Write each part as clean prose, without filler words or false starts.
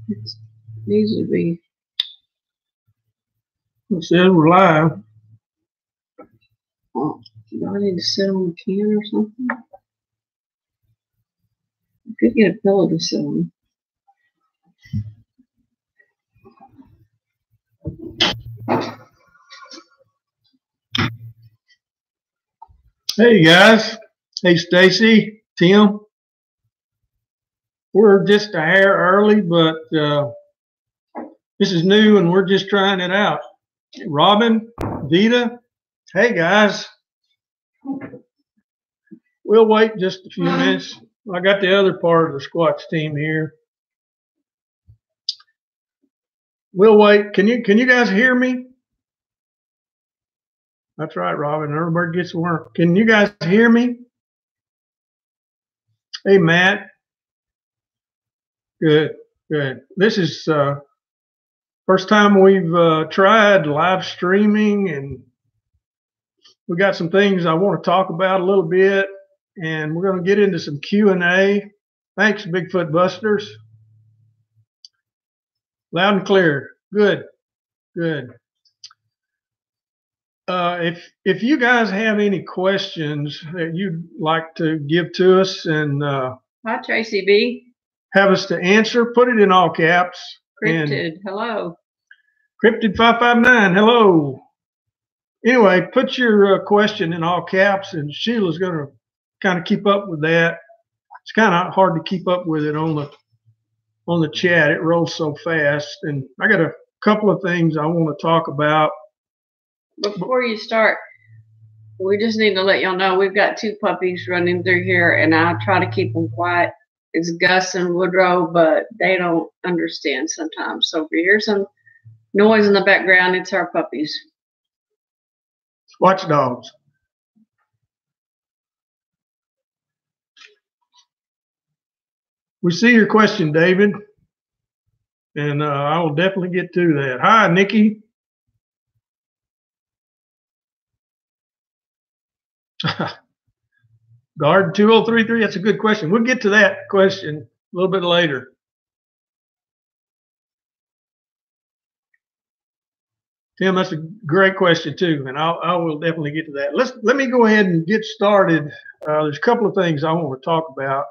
It needs to be. It says we're live. Oh, do I need to sit on the can or something? I could get a pillow to sit on. Hey guys. Hey Stacy, Tim. We're just a hair early, but this is new and we're just trying it out. Robin, Vita, hey guys. We'll wait just a few minutes. I got the other part of the Squatch team here. We'll wait. Can you guys hear me? That's right, Robin. Everybody gets to work. Can you guys hear me? Hey, Matt. Good, good. This is first time we've tried live streaming, and we got some things I want to talk about a little bit, and we're going to get into some Q&A. Thanks, Bigfoot Busters. Loud and clear. Good, good. If you guys have any questions that you'd like to give to us and Hi, Tracy B. have us to answer, put it in all caps. Cryptid, hello. Cryptid 559, hello. Anyway, put your question in all caps, and Sheila's going to kind of keep up with that. It's kind of hard to keep up with it on the chat. It rolls so fast, and I got a couple of things I want to talk about. Before you start, we just need to let y'all know we've got two puppies running through here, and I try to keep them quiet. It's Gus and Woodrow, but they don't understand sometimes. So if you hear some noise in the background, it's our puppies. Watchdogs. We see your question, David, and I will definitely get to that. Hi, Nikki. Guard 2033, that's a good question. We'll get to that question a little bit later. Tim, that's a great question too, and I will definitely get to that. Let me go ahead and get started. There's a couple of things I want to talk about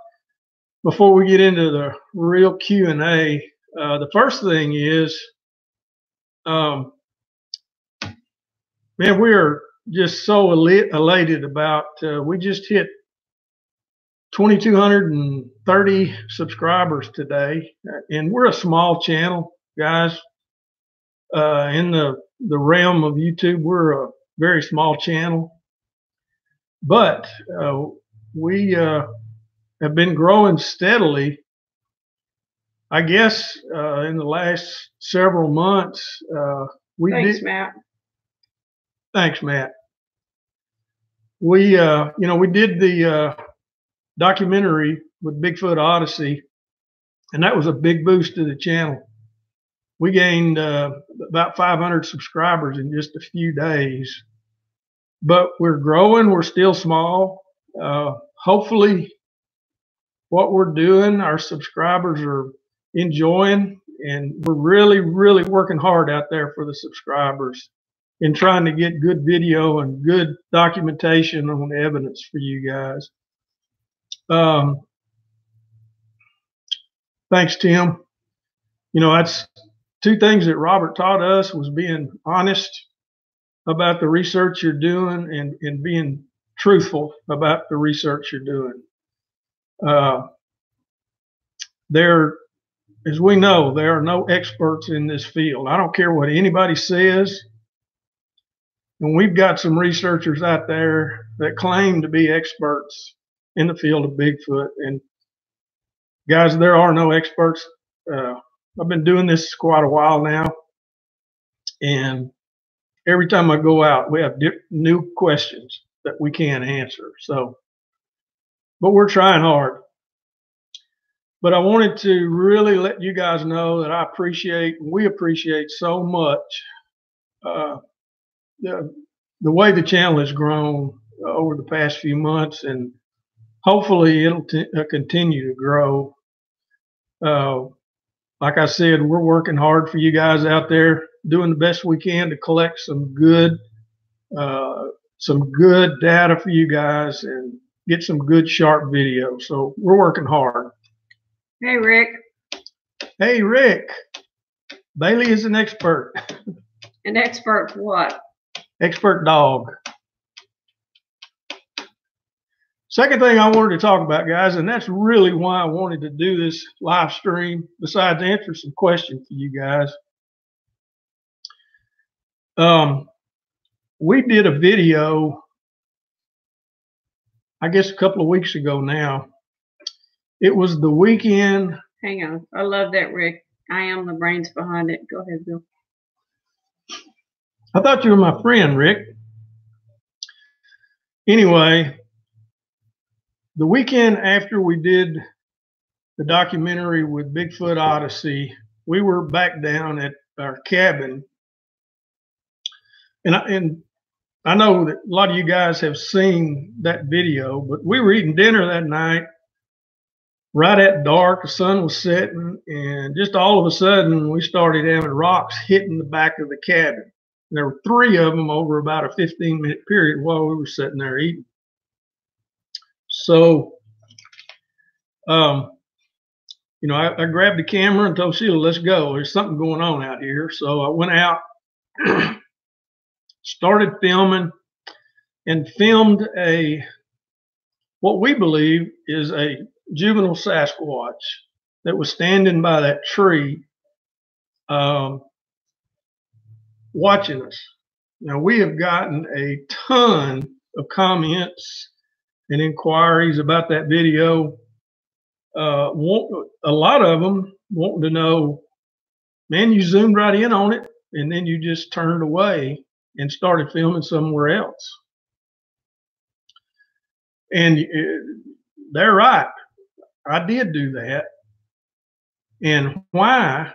before we get into the real Q&A. The first thing is, man, we are just so elated about, we just hit 2,230 subscribers today, and we're a small channel, guys. In the realm of YouTube, we're a very small channel, but we have been growing steadily. I guess in the last several months, Thanks, Matt. Thanks, Matt. We, we did the documentary with Bigfoot Odyssey, and that was a big boost to the channel. We gained about 500 subscribers in just a few days, but we're growing. We're still small. Hopefully what we're doing, our subscribers are enjoying, and we're really, really working hard out there for the subscribers and trying to get good video and good documentation on evidence for you guys. Thanks, Tim. That's two things that Robert taught us, was being honest about the research you're doing and being truthful about the research you're doing. As we know, there are no experts in this field. I don't care what anybody says. And we've got some researchers out there that claim to be experts in the field of Bigfoot. And guys, there are no experts. I've been doing this quite a while now, and every time I go out, we have new questions that we can't answer. But we're trying hard. But I wanted to really let you guys know that we appreciate so much the way the channel has grown over the past few months, and hopefully it'll continue to grow. like I said, we're working hard for you guys out there, doing the best we can to collect some good data for you guys and get some good sharp video. So we're working hard. Hey, Rick. Hey, Rick. Bailey is an expert. An expert what? Expert dog. Second thing I wanted to talk about, guys, and that's really why I wanted to do this live stream, besides answer some questions for you guys. We did a video, I guess a couple of weeks ago now. It was the weekend. Hang on. I love that, Rick. I am the brains behind it. Go ahead, Bill. I thought you were my friend, Rick. Anyway, the weekend after we did the documentary with Bigfoot Odyssey, we were back down at our cabin. And I know that a lot of you guys have seen that video, but we were eating dinner that night, right at dark. The sun was setting, and just all of a sudden, we started having rocks hitting the back of the cabin. And there were 3 of them over about a 15-minute period while we were sitting there eating. So, you know, I grabbed the camera and told Sheila, let's go. There's something going on out here. So I went out, started filming, and filmed what we believe is a juvenile Sasquatch that was standing by that tree, watching us. Now, we have gotten a ton of comments and inquiries about that video. A lot of them wanting to know, man, you zoomed right in on it and then you just turned away and started filming somewhere else. And they're right. I did do that. And why?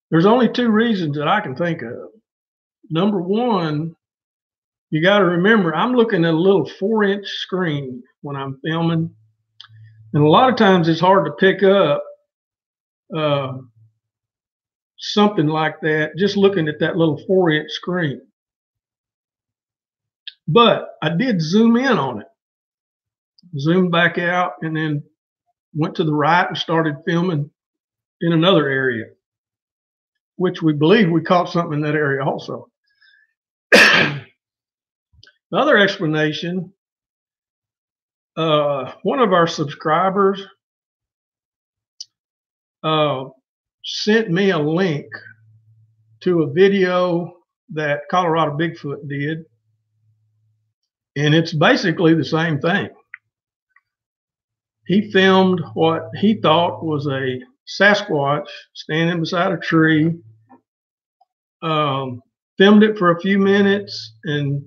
There's only 2 reasons that I can think of. Number one, you got to remember, I'm looking at a little 4-inch screen when I'm filming. And a lot of times it's hard to pick up something like that just looking at that little 4-inch screen. But I did zoom in on it, zoomed back out, and then went to the right and started filming in another area, which we believe we caught something in that area also. The other explanation, one of our subscribers sent me a link to a video that Colorado Bigfoot did, and it's basically the same thing. He filmed what he thought was a Sasquatch standing beside a tree, filmed it for a few minutes, and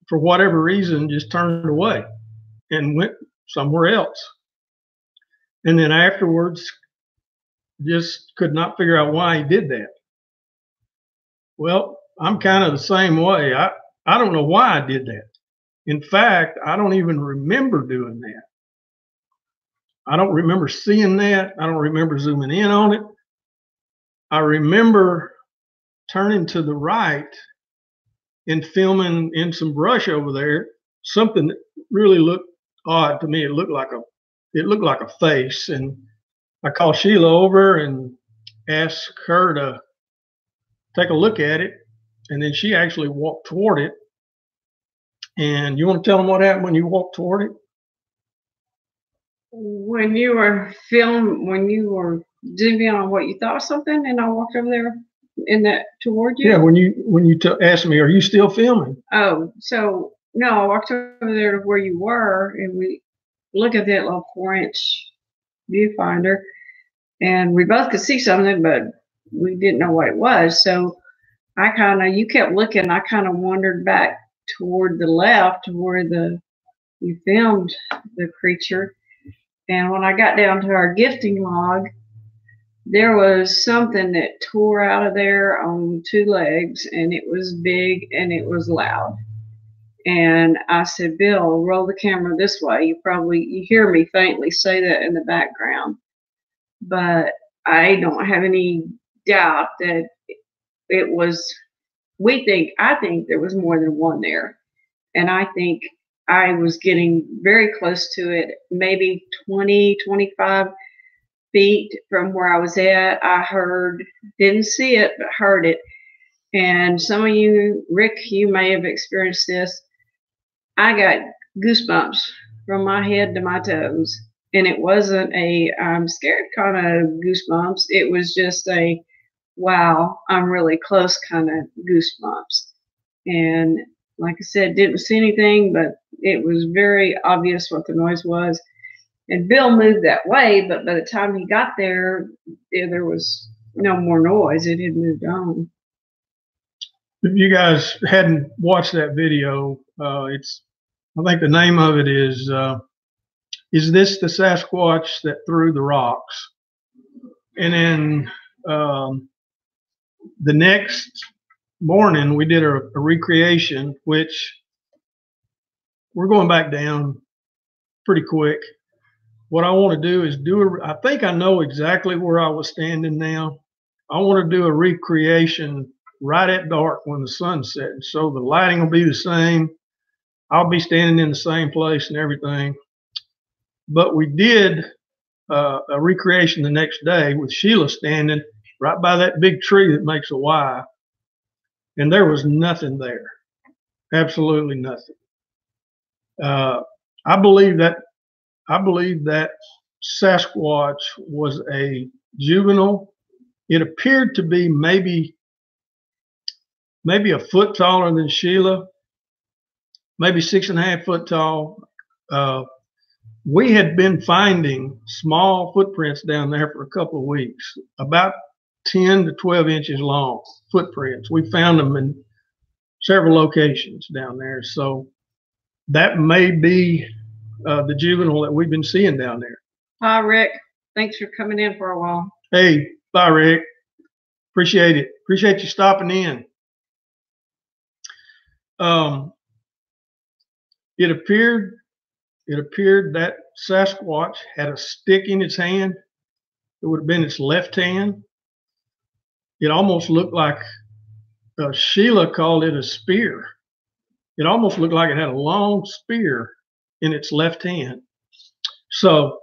for whatever reason just turned away and went somewhere else. And then afterwards just could not figure out why he did that. Well, I'm kind of the same way. I don't know why I did that. In fact, I don't even remember doing that. I don't remember seeing that. I don't remember zooming in on it. I remember turning to the right and filming in some brush over there, something that really looked odd to me. It looked like a face. And I called Sheila over and asked her to take a look at it. And then she actually walked toward it. And you want to tell them what happened when you walked toward it? When you were zooming on what you thought of something, and I walked over there toward you. Yeah, when you asked me, are you still filming? Oh, so no, I walked over there to where you were, and we look at that little 4-inch viewfinder, and we both could see something, but we didn't know what it was. So you kept looking. I kind of wandered back toward the left, to where you filmed the creature. And when I got down to our gifting log, there was something that tore out of there on 2 legs, and it was big and it was loud. And I said, Bill, roll the camera this way. You hear me faintly say that in the background. But I don't have any doubt that it was, I think there was more than one there. And I think I was getting very close to it, maybe 20, 25 feet from where I was at. I heard, didn't see it, but heard it. And some of you, Rick, you may have experienced this. I got goosebumps from my head to my toes. And it wasn't a I'm scared kind of goosebumps. It was just a wow, I'm really close kind of goosebumps. And like I said, didn't see anything, but it was very obvious what the noise was. And Bill moved that way, but by the time he got there, there was no more noise. It had moved on. If you guys hadn't watched that video, I think the name of it is this the Sasquatch that threw the rocks? And then the next morning we did a recreation, which we're going back down pretty quick. What I want to do is I think I know exactly where I was standing now. I want to do a recreation right at dark when the sun's setting. So the lighting will be the same. I'll be standing in the same place and everything. But we did a recreation the next day with Sheila standing right by that big tree that makes a Y. And there was nothing there. Absolutely nothing. I believe that Sasquatch was a juvenile. It appeared to be maybe a foot taller than Sheila, maybe 6.5 foot tall. We had been finding small footprints down there for a couple of weeks, about 10 to 12 inches long footprints. We found them in several locations down there. So that may be the juvenile that we've been seeing down there. Hi, Rick. Thanks for coming in for a while. Hey, bye, Rick. Appreciate it. Appreciate you stopping in. It appeared that Sasquatch had a stick in its hand. It would have been its left hand. It almost looked like Sheila called it a spear. It almost looked like it had a long spear in its left hand. So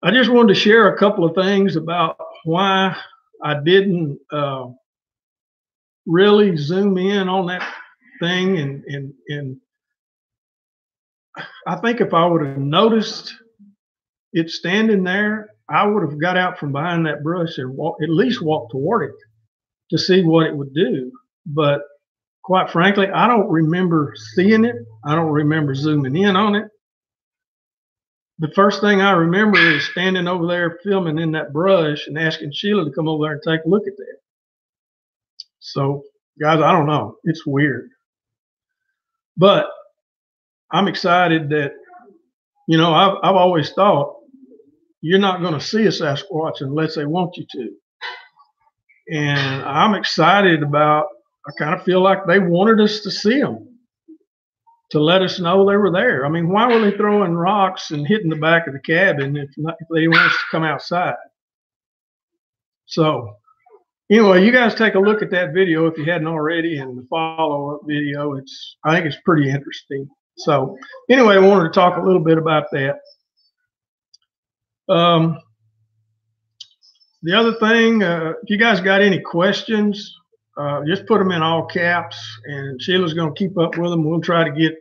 I just wanted to share a couple of things about why I didn't really zoom in on that thing. And I think if I would have noticed it standing there, I would have got out from behind that brush and at least walked toward it to see what it would do. But quite frankly, I don't remember seeing it. I don't remember zooming in on it. The first thing I remember is standing over there filming in that brush and asking Sheila to come over there and take a look at that. So, guys, I don't know. It's weird. But I'm excited that, you know, I've always thought you're not going to see a Sasquatch unless they want you to. And I'm excited about, I kind of feel like they wanted us to see them, to let us know they were there. I mean, why were they throwing rocks and hitting the back of the cabin if they didn't want us to come outside? So anyway, you guys take a look at that video if you hadn't already, and the follow-up video. I think it's pretty interesting. So anyway, I wanted to talk a little bit about that. The other thing, if you guys got any questions, just put them in all caps, and Sheila's going to keep up with them. We'll try to get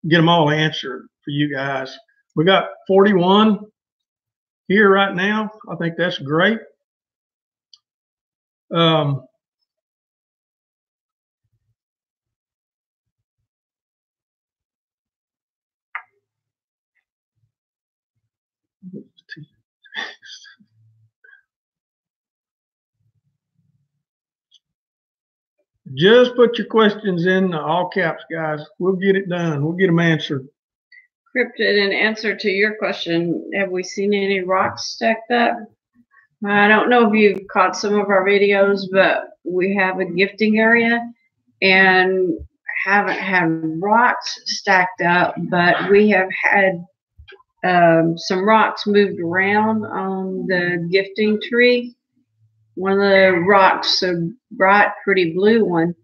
them all answered for you guys. We got 41 here right now. I think that's great. Just put your questions in all caps, guys. We'll get it done. We'll get them answered. Cryptid, in answer to your question, have we seen any rocks stacked up? I don't know if you've caught some of our videos, but we have a gifting area and haven't had rocks stacked up, but we have had Some rocks moved around on the gifting tree. One of the rocks, a bright, pretty blue one,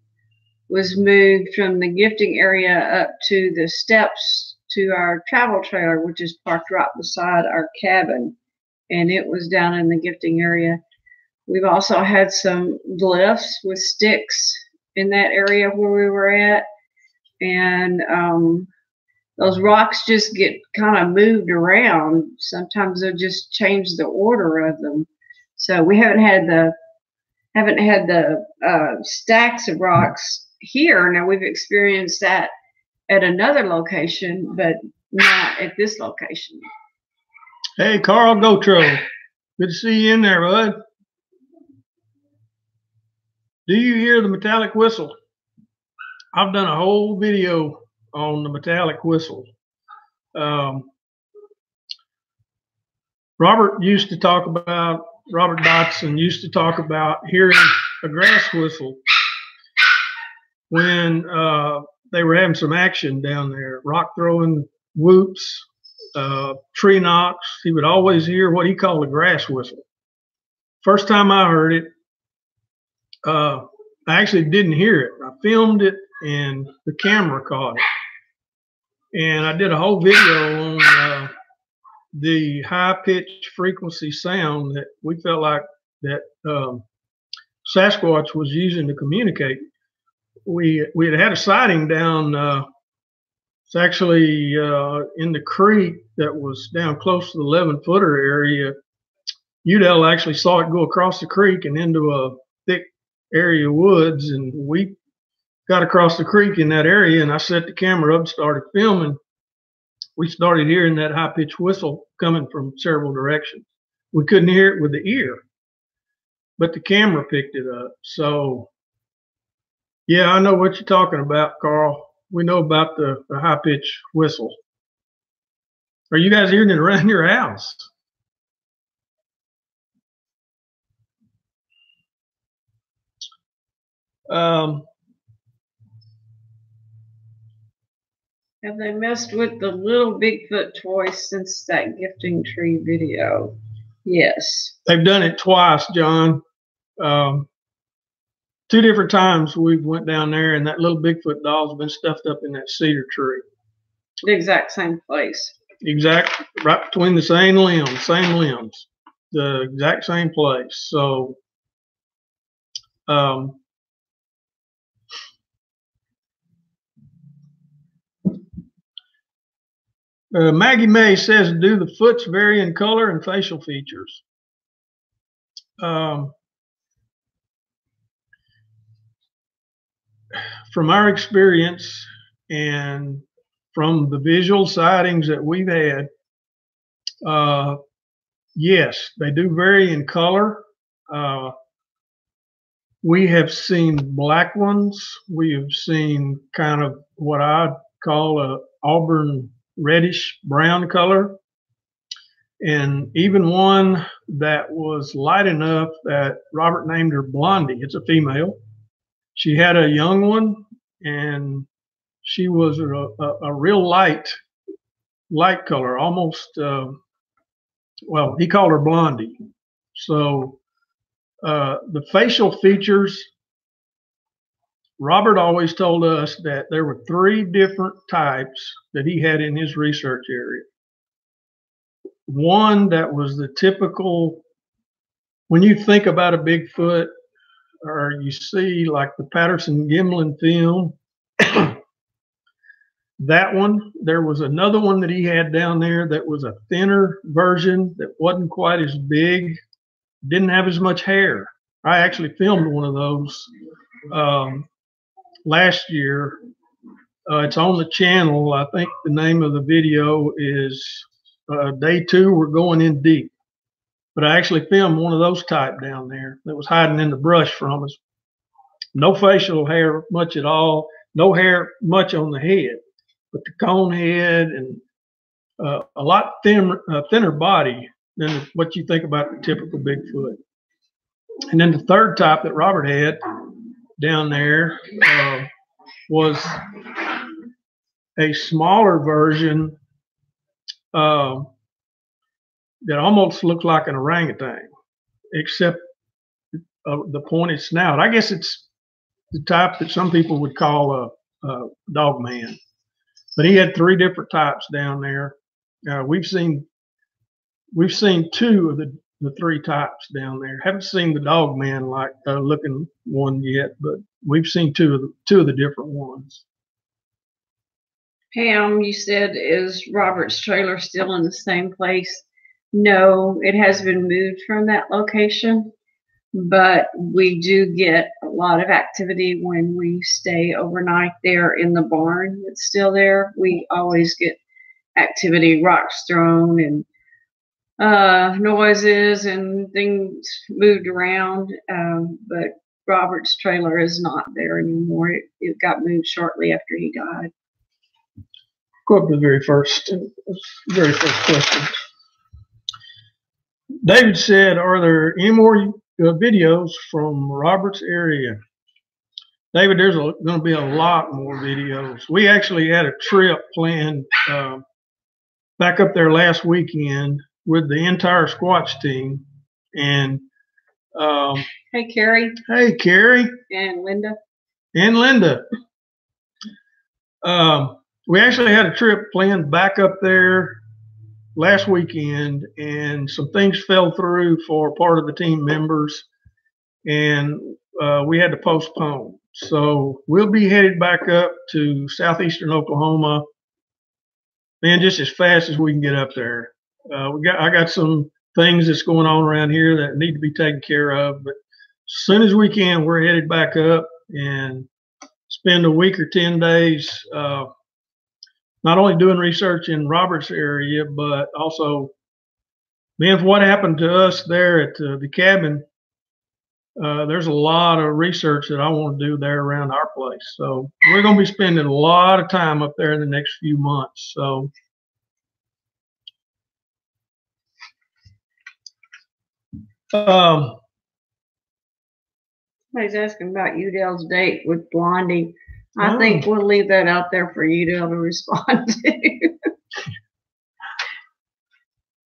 was moved from the gifting area up to the steps to our travel trailer, which is parked right beside our cabin. And it was down in the gifting area. We've also had some glyphs with sticks in that area where we were at. And those rocks just get kind of moved around. Sometimes they'll just change the order of them. So we haven't had the stacks of rocks here. Now we've experienced that at another location, but not at this location. Hey, Carl Gotro. Good to see you in there, bud. Do you hear the metallic whistle? I've done a whole video on the metallic whistle. Robert Dodson used to talk about hearing a grass whistle when they were having some action down there, rock throwing, whoops, tree knocks. He would always hear what he called a grass whistle. First time I heard it, I actually didn't hear it. I filmed it and the camera caught it. And I did a whole video on the high-pitched frequency sound that we felt like that Sasquatch was using to communicate. We had a sighting down, it's actually in the creek that was down close to the 11-footer area. Udell actually saw it go across the creek and into a thick area of woods, and we got across the creek in that area, and I set the camera up and started filming. We started hearing that high-pitched whistle coming from several directions. We couldn't hear it with the ear, but the camera picked it up. So, yeah, I know what you're talking about, Carl. We know about the high-pitched whistle. Are you guys hearing it around your house? Have they messed with the little Bigfoot toys since that gifting tree video? Yes. They've done it twice, John. 2 different times we went down there, and that little Bigfoot doll's been stuffed up in that cedar tree. The exact same place. Right between the same limbs, the exact same place. So, Maggie May says, do the foots vary in color and facial features? From our experience and from the visual sightings that we've had, yes, they do vary in color. We have seen black ones. We have seen kind of what I'd call a auburn reddish brown color, and even one that was light enough that Robert named her Blondie. It's a female. She had a young one, and she was a real light color, almost, well, he called her Blondie. So the facial features, Robert always told us that there were 3 different types that he had in his research area. One that was the typical, when you think about a Bigfoot, or you see like the Patterson-Gimlin film, that one. There was another one that he had down there that was a thinner version that wasn't quite as big, didn't have as much hair. I actually filmed one of those last year. It's on the channel. I think the name of the video is Day 2, We're Going In Deep. But I actually filmed one of those type down there that was hiding in the brush from us. No facial hair much at all. No hair much on the head, but the cone head and a lot thinner body than what you think about the typical Bigfoot. And then the third type that Robert had down there was a smaller version. that almost looked like an orangutan, except the pointed snout. I guess it's the type that some people would call a dog man. But he had 3 different types down there. We've seen 2 of the 3 types down there. Haven't seen the dog man like looking one yet, but we've seen two of the different ones. Pam, you said, is Robert's trailer still in the same place? No, it has been moved from that location, but we do get a lot of activity when we stay overnight there in the barn that's still there. We always get activity, rocks thrown and noises and things moved around, but Robert's trailer is not there anymore. It got moved shortly after he died. Go up to the very first question. David said, "Are there any more videos from Robert's area?" David, there's going to be a lot more videos. We actually had a trip planned back up there last weekend with the entire Squatch team. And hey, Carrie. Hey, Carrie. And Linda. And Linda. We actually had a trip planned back up there last weekend, and some things fell through for part of the team members, and we had to postpone. So we'll be headed back up to southeastern Oklahoma, and just as fast as we can get up there. I got some things that's going on around here that need to be taken care of, but as soon as we can, we're headed back up and spend a week or 10 days not only doing research in Robert's area, but also, man, for what happened to us there at the cabin, there's a lot of research that I want to do there around our place. So we're going to be spending a lot of time up there in the next few months. So somebody's asking about Udell's date with Blondie. I think we'll leave that out there for Udell to respond to.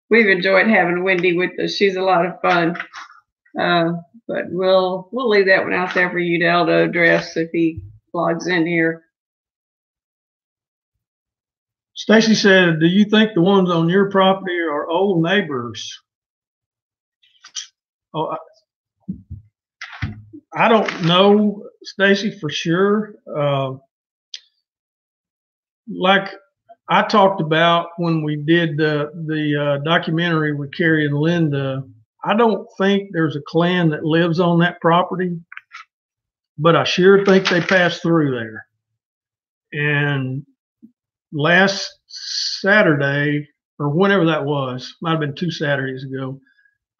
We've enjoyed having Wendy with us. She's a lot of fun. But we'll leave that one out there for Udell to address if he logs in here. Stacy said, "Do you think the ones on your property are old neighbors?" Oh, I don't know, Stacy, for sure. Like I talked about when we did the documentary with Carrie and Linda, I don't think there's a clan that lives on that property, but I sure think they passed through there. And last Saturday, or whenever that was, might have been 2 Saturdays ago,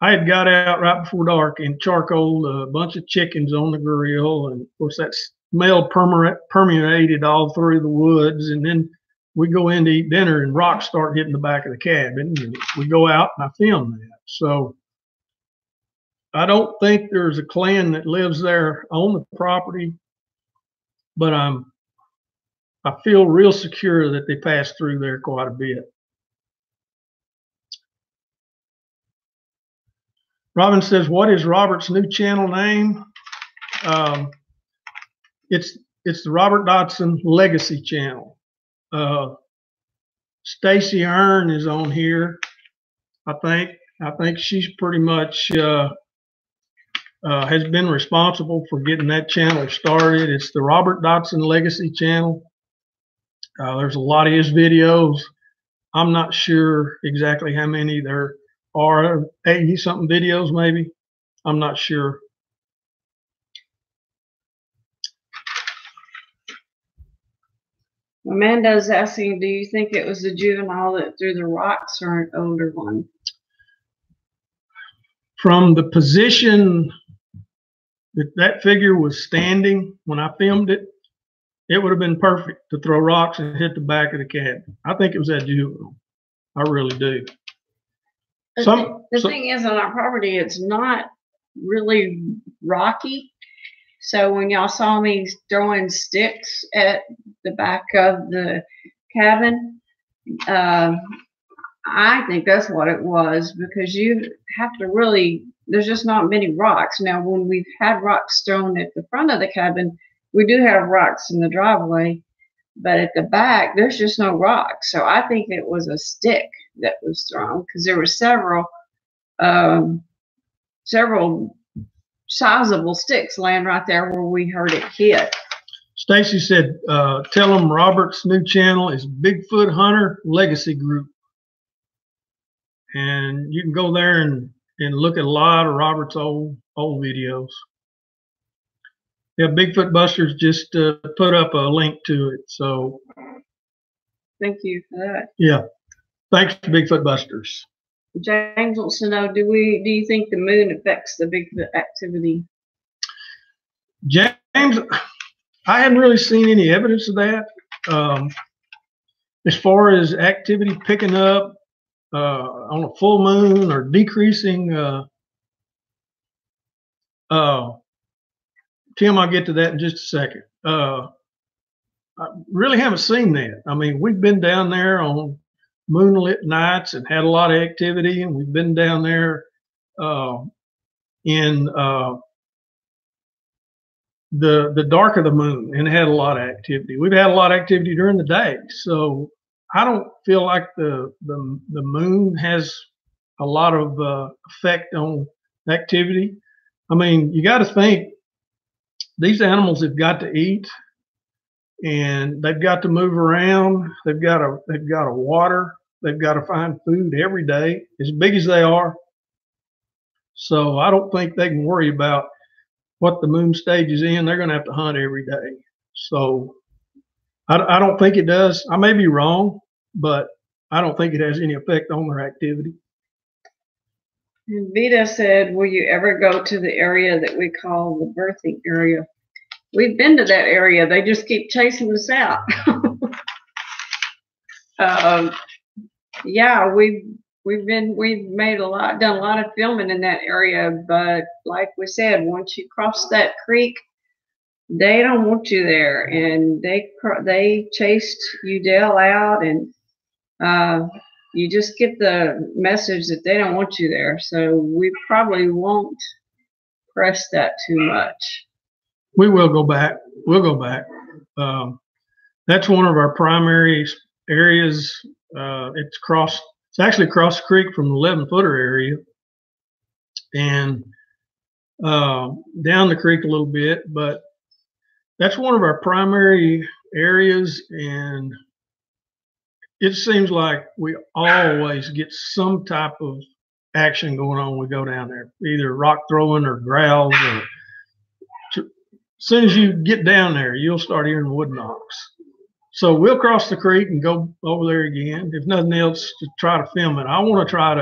I had got out right before dark and charcoaled a bunch of chickens on the grill. And of course that smell permeated all through the woods. And then we go in to eat dinner and rocks start hitting the back of the cabin. And we go out and I film that. So I don't think there's a clan that lives there on the property, but I feel real secure that they pass through there quite a bit. Robin says, "What is Robert's new channel name?" It's the Robert Dodson Legacy Channel. Stacy Earn is on here. I think she's pretty much has been responsible for getting that channel started. It's the Robert Dodson Legacy Channel. There's a lot of his videos. I'm not sure exactly how many there are, 80-something videos maybe. I'm not sure. Amanda's asking, do you think it was the juvenile that threw the rocks or an older one? From the position that figure was standing when I filmed it, it would have been perfect to throw rocks and hit the back of the cabin. I think it was that juvenile. I really do. The thing is, on our property, it's not really rocky. So when y'all saw me throwing sticks at the back of the cabin, I I think that's what it was, because you have to really, there's just not many rocks. Now, when we've had rocks thrown at the front of the cabin, we do have rocks in the driveway, but at the back, there's just no rocks. So I think it was a stick that was thrown, because there were um, several sizable sticks laying right there where we heard it hit. Stacy said, tell them Robert's new channel is Bigfoot Hunter Legacy Group. And you can go there and look at a lot of Robert's old videos. Yeah, Bigfoot Busters just put up a link to it. So thank you for that. Yeah. Thanks to Bigfoot Busters. James wants to know, do you think the moon affects the Bigfoot activity? James, I hadn't really seen any evidence of that. As far as activity picking up on a full moon or decreasing, Tim, I'll get to that in just a second. I really haven't seen that. I mean, we've been down there on moonlit nights and had a lot of activity, and we've been down there in the dark of the moon and had a lot of activity. We've had a lot of activity during the day, so I don't feel like the moon has a lot of effect on activity. I mean, you got to think these animals have got to eat, and they've got to move around. They've got to water. They've got to find food every day, as big as they are. So I don't think they can worry about what the moon stage is in. They're going to have to hunt every day. So I don't think it does. I may be wrong, but I don't think it has any effect on their activity. And Vita said, will you ever go to the area that we call the birthing area? We've been to that area. They just keep chasing us out. Yeah, we've done a lot of filming in that area, but like we said, once you cross that creek, they don't want you there, and they chased Udell out, and you just get the message that they don't want you there. So we probably won't press that too much. We will go back. We'll go back. That's one of our primary areas. It's actually across the creek from the 11-footer area, and down the creek a little bit, but that's one of our primary areas, and it seems like we always get some type of action going on when we go down there, either rock throwing or growls. As soon as you get down there, you'll start hearing wood knocks. So we'll cross the creek and go over there again, if nothing else, to try to film it. I want to try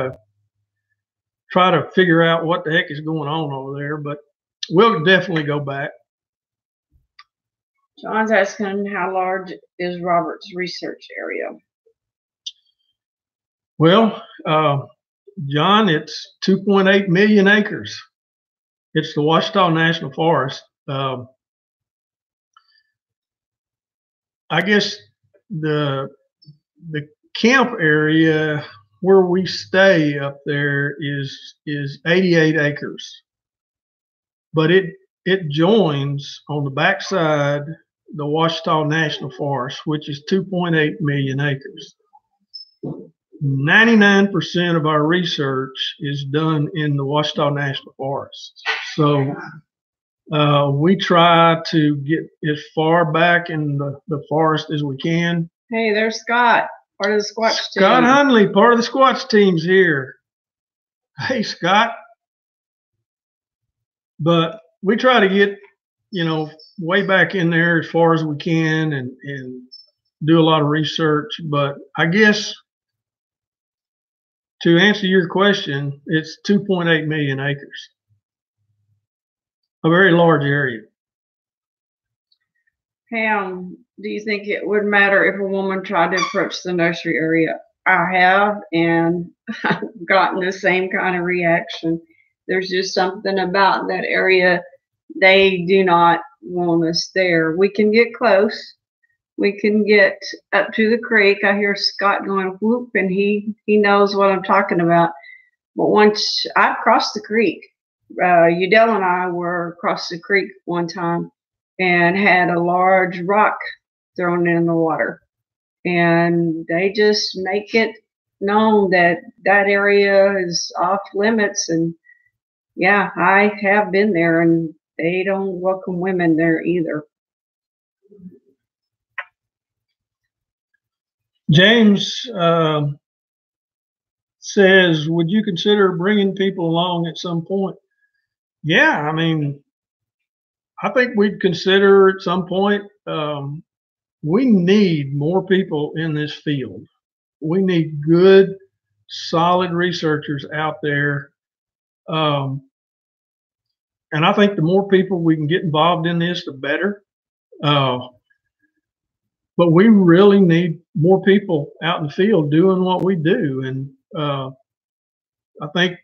to figure out what the heck is going on over there, but we'll definitely go back. John's asking, how large is Robert's research area? Well, John, it's 2.8 million acres. It's the Ouachita National Forest. I guess the camp area where we stay up there is 88 acres, but it joins on the backside the Ouachita National Forest, which is 2.8 million acres. 99% of our research is done in the Ouachita National Forest. So we try to get as far back in the forest as we can. Hey, there's Scott, part of the Squatch team. Scott Hundley, part of the Squatch team's here. Hey, Scott. But we try to get, way back in there as far as we can and do a lot of research. But I guess to answer your question, it's 2.8 million acres. A very large area. Pam, do you think it would matter if a woman tried to approach the nursery area? I have, and I've gotten the same kind of reaction. There's just something about that area. They do not want us there. We can get close, we can get up to the creek. I hear Scott going whoop, and he knows what I'm talking about. But once I've crossed the creek, Udell and I were across the creek one time and had a large rock thrown in the water, and they just make it known that that area is off limits. And yeah, I have been there, and they don't welcome women there either. James says, would you consider bringing people along at some point? Yeah, I mean, I think we'd consider at some point. We need more people in this field. We need good, solid researchers out there. And I think the more people we can get involved in this, the better. But we really need more people out in the field doing what we do. And I think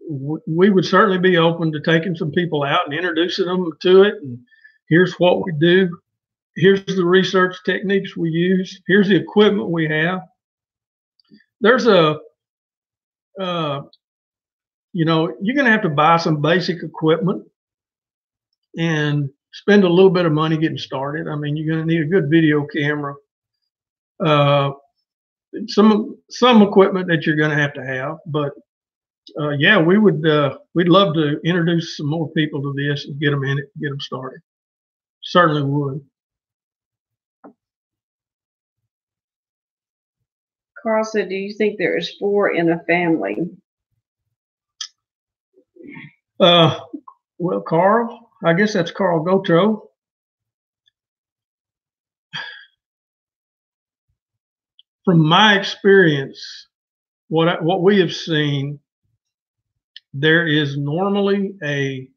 we would certainly be open to taking some people out and introducing them to it. And here's what we do. Here's the research techniques we use. Here's the equipment we have. There's you're going to have to buy some basic equipment and spend a little bit of money getting started. I mean, you're going to need a good video camera, some equipment that you're going to have. But yeah, we'd love to introduce some more people to this and get them in it, get them started. Certainly would. Carl said, do you think there is 4 in a family? Well, Carl, I guess that's Carl Gotro. From my experience, what we have seen, there is normally a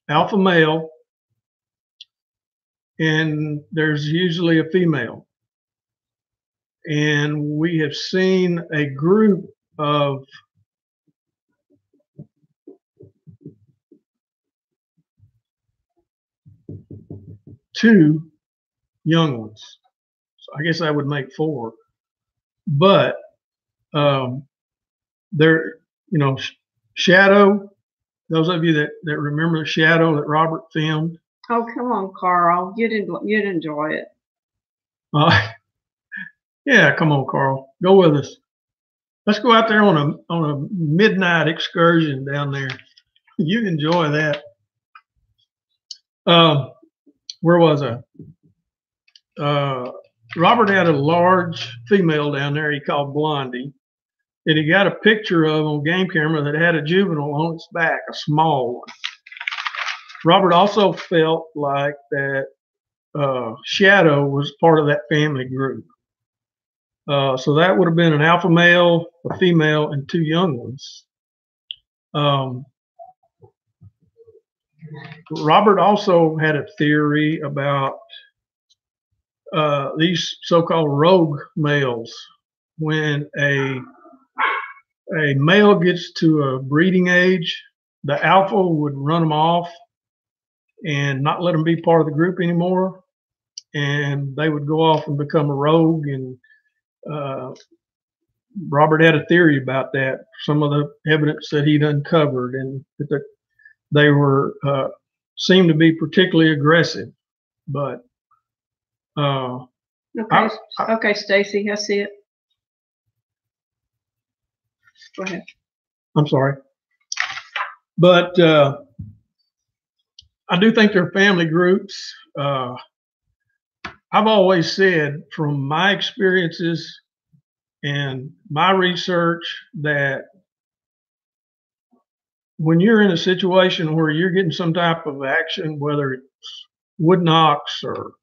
alpha male, and there's usually a female. And we have seen a group of two young ones. So I guess that would make 4. But there, Shadow, those of you that remember the Shadow that Robert filmed. Oh, come on, Carl. You'd enjoy it. Yeah, come on, Carl. Go with us. Let's go out there on a midnight excursion down there. You'd enjoy that. Where was I? Robert had a large female down there he called Blondie, and he got a picture of on game camera that had a juvenile on its back, a small one. Robert also felt like that Shadow was part of that family group. So that would have been an alpha male, a female, and 2 young ones. Robert also had a theory about these so-called rogue males. When a male gets to a breeding age, the alpha would run them off and not let them be part of the group anymore, and they would go off and become a rogue. And Robert had a theory about that, some of the evidence that he'd uncovered, and that they were seemed to be particularly aggressive. But okay, Stacy, I see it. Go ahead. I'm sorry. But I do think they're family groups. I've always said, from my experiences and my research, that when you're in a situation where you're getting some type of action, whether it's wood knocks or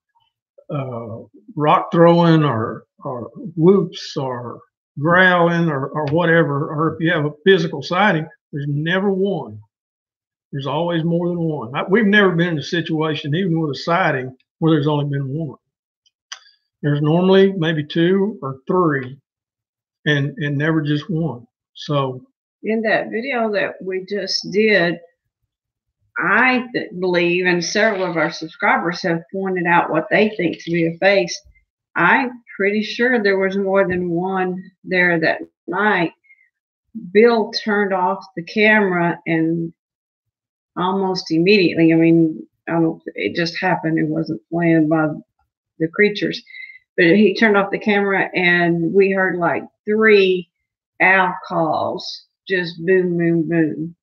rock throwing or whoops or growling or whatever, or if you have a physical sighting, there's never one. There's always more than one. We've never been in a situation, even with a sighting, where there's only been one. There's normally maybe 2 or 3, and never just one. So in that video that we just did, I believe, and several of our subscribers have pointed out what they think to be a face. I'm pretty sure there was more than one there that night. Bill turned off the camera and almost immediately, I mean, I don't, it just happened. It wasn't planned by the creatures, but he turned off the camera and we heard like 3 owl calls, just boom, boom, boom.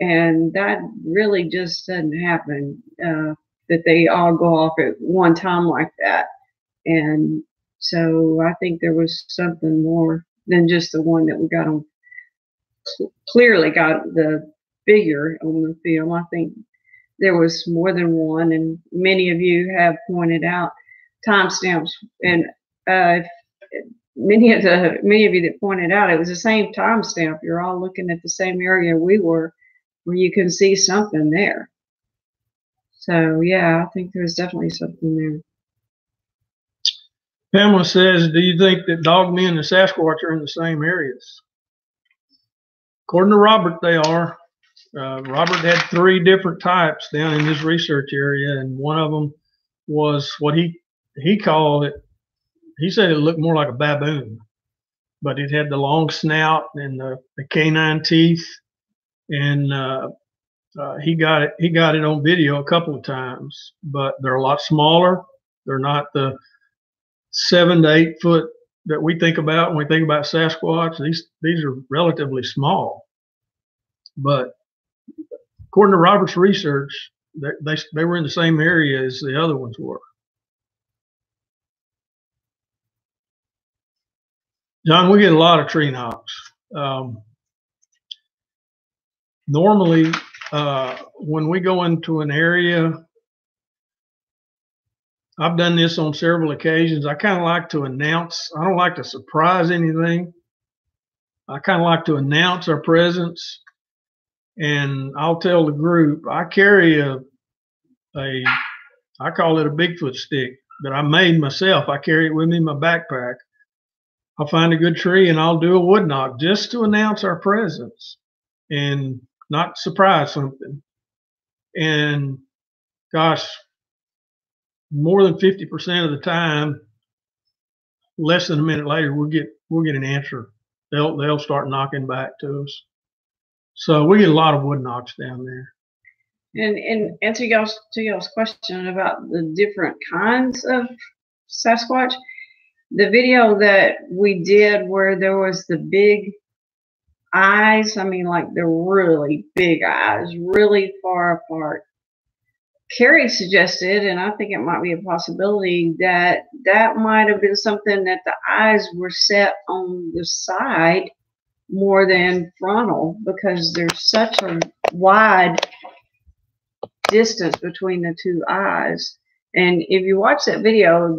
And that really just doesn't happen, that they all go off at one time like that. And so I think there was something more than just the one that we got on, clearly got the figure on the film. I think there was more than one, and many of you have pointed out timestamps. And many of you that pointed out, it was the same timestamp. You're all looking at the same area we were, where you can see something there. So yeah, I think there's definitely something there. Pamela says, do you think that Dogmen and Sasquatch are in the same areas? According to Robert, they are. Robert had 3 different types down in his research area, and one of them was what he called it. He said it looked more like a baboon, but it had the long snout and the canine teeth, and he got it on video a couple of times. But they're a lot smaller. They're not the 7 to 8 foot that we think about when we think about Sasquatch. These are relatively small, but according to Robert's research, they were in the same area as the other ones were. John, we get a lot of tree knocks. Normally, when we go into an area, I've done this on several occasions. I kind of like to announce. I don't like to surprise anything. I kind of like to announce our presence, and I'll tell the group. I carry I call it a Bigfoot stick that I made myself. I carry it with me in my backpack. I'll find a good tree and I'll do a wood knock just to announce our presence and not surprise something. And gosh, more than 50% of the time, less than a minute later, we'll get an answer. They'll start knocking back to us. So we get a lot of wood knocks down there. And answer y'all's question about the different kinds of Sasquatch. The video that we did where there was the big eyes, I mean, like the really big eyes, really far apart. Carrie suggested, and I think it might be a possibility, that that might have been something that the eyes were set on the side more than frontal, because there's such a wide distance between the 2 eyes. And if you watch that video,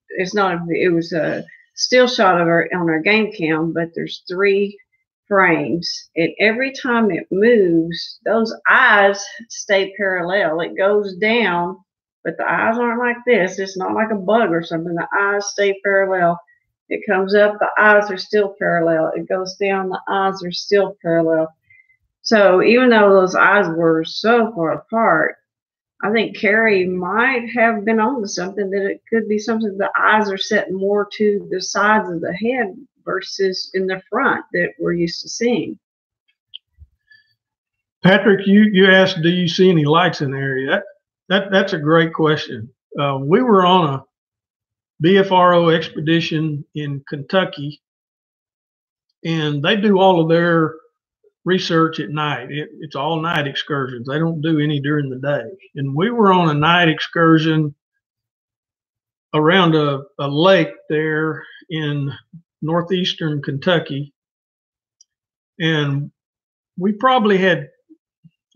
it was a still shot of her on our game cam, but there's 3 frames, and every time it moves, those eyes stay parallel. It goes down, but the eyes aren't like this. It's not like a bug or something. The eyes stay parallel. It comes up, the eyes are still parallel. It goes down, the eyes are still parallel. So even though those eyes were so far apart, I think Carrie might have been on to something, that it could be something the eyes are set more to the sides of the head versus in the front that we're used to seeing. Patrick, you asked, do you see any lights in the area? That's a great question. We were on a BFRO expedition in Kentucky, and they do all of their research at night. It's all night excursions. They don't do any during the day. And we were on a night excursion around a lake there in northeastern Kentucky, and we probably had,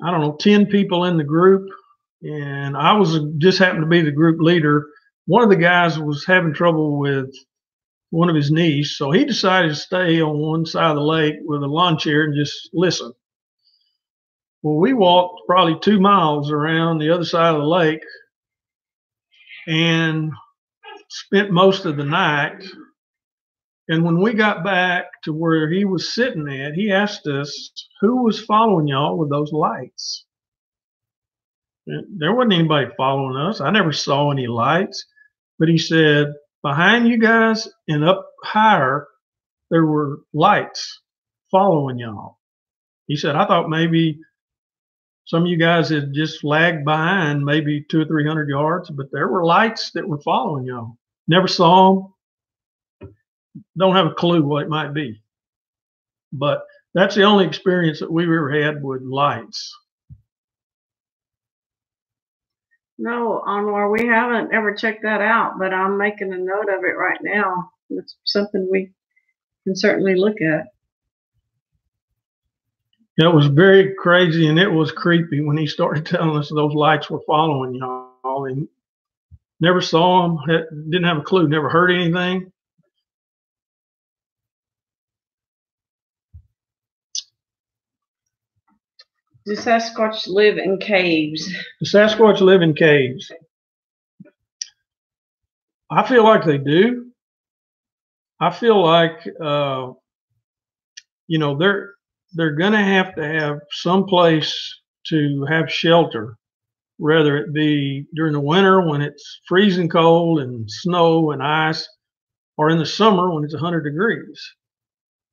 I don't know, 10 people in the group, and I was just happened to be the group leader. One of the guys was having trouble with one of his knees, so he decided to stay on one side of the lake with a lawn chair and just listen. Well, we walked probably 2 miles around the other side of the lake and spent most of the night. And when we got back to where he was sitting at, he asked us who was following y'all with those lights. There wasn't anybody following us. I never saw any lights. But he said, behind you guys and up higher, there were lights following y'all. He said, I thought maybe some of you guys had just lagged behind maybe 200 or 300 yards, but there were lights that were following y'all. Never saw them. Don't have a clue what it might be. But that's the only experience that we've ever had with lights. No, Anwar, we haven't ever checked that out, but I'm making a note of it right now. It's something we can certainly look at. It was very crazy, and it was creepy when he started telling us those lights were following y'all. And never saw them, didn't have a clue, never heard anything. Do Sasquatch live in caves? The Sasquatch live in caves. I feel like they do. I feel like, you know, they're going to have some place to have shelter, whether it be during the winter when it's freezing cold and snow and ice, or in the summer when it's 100 degrees.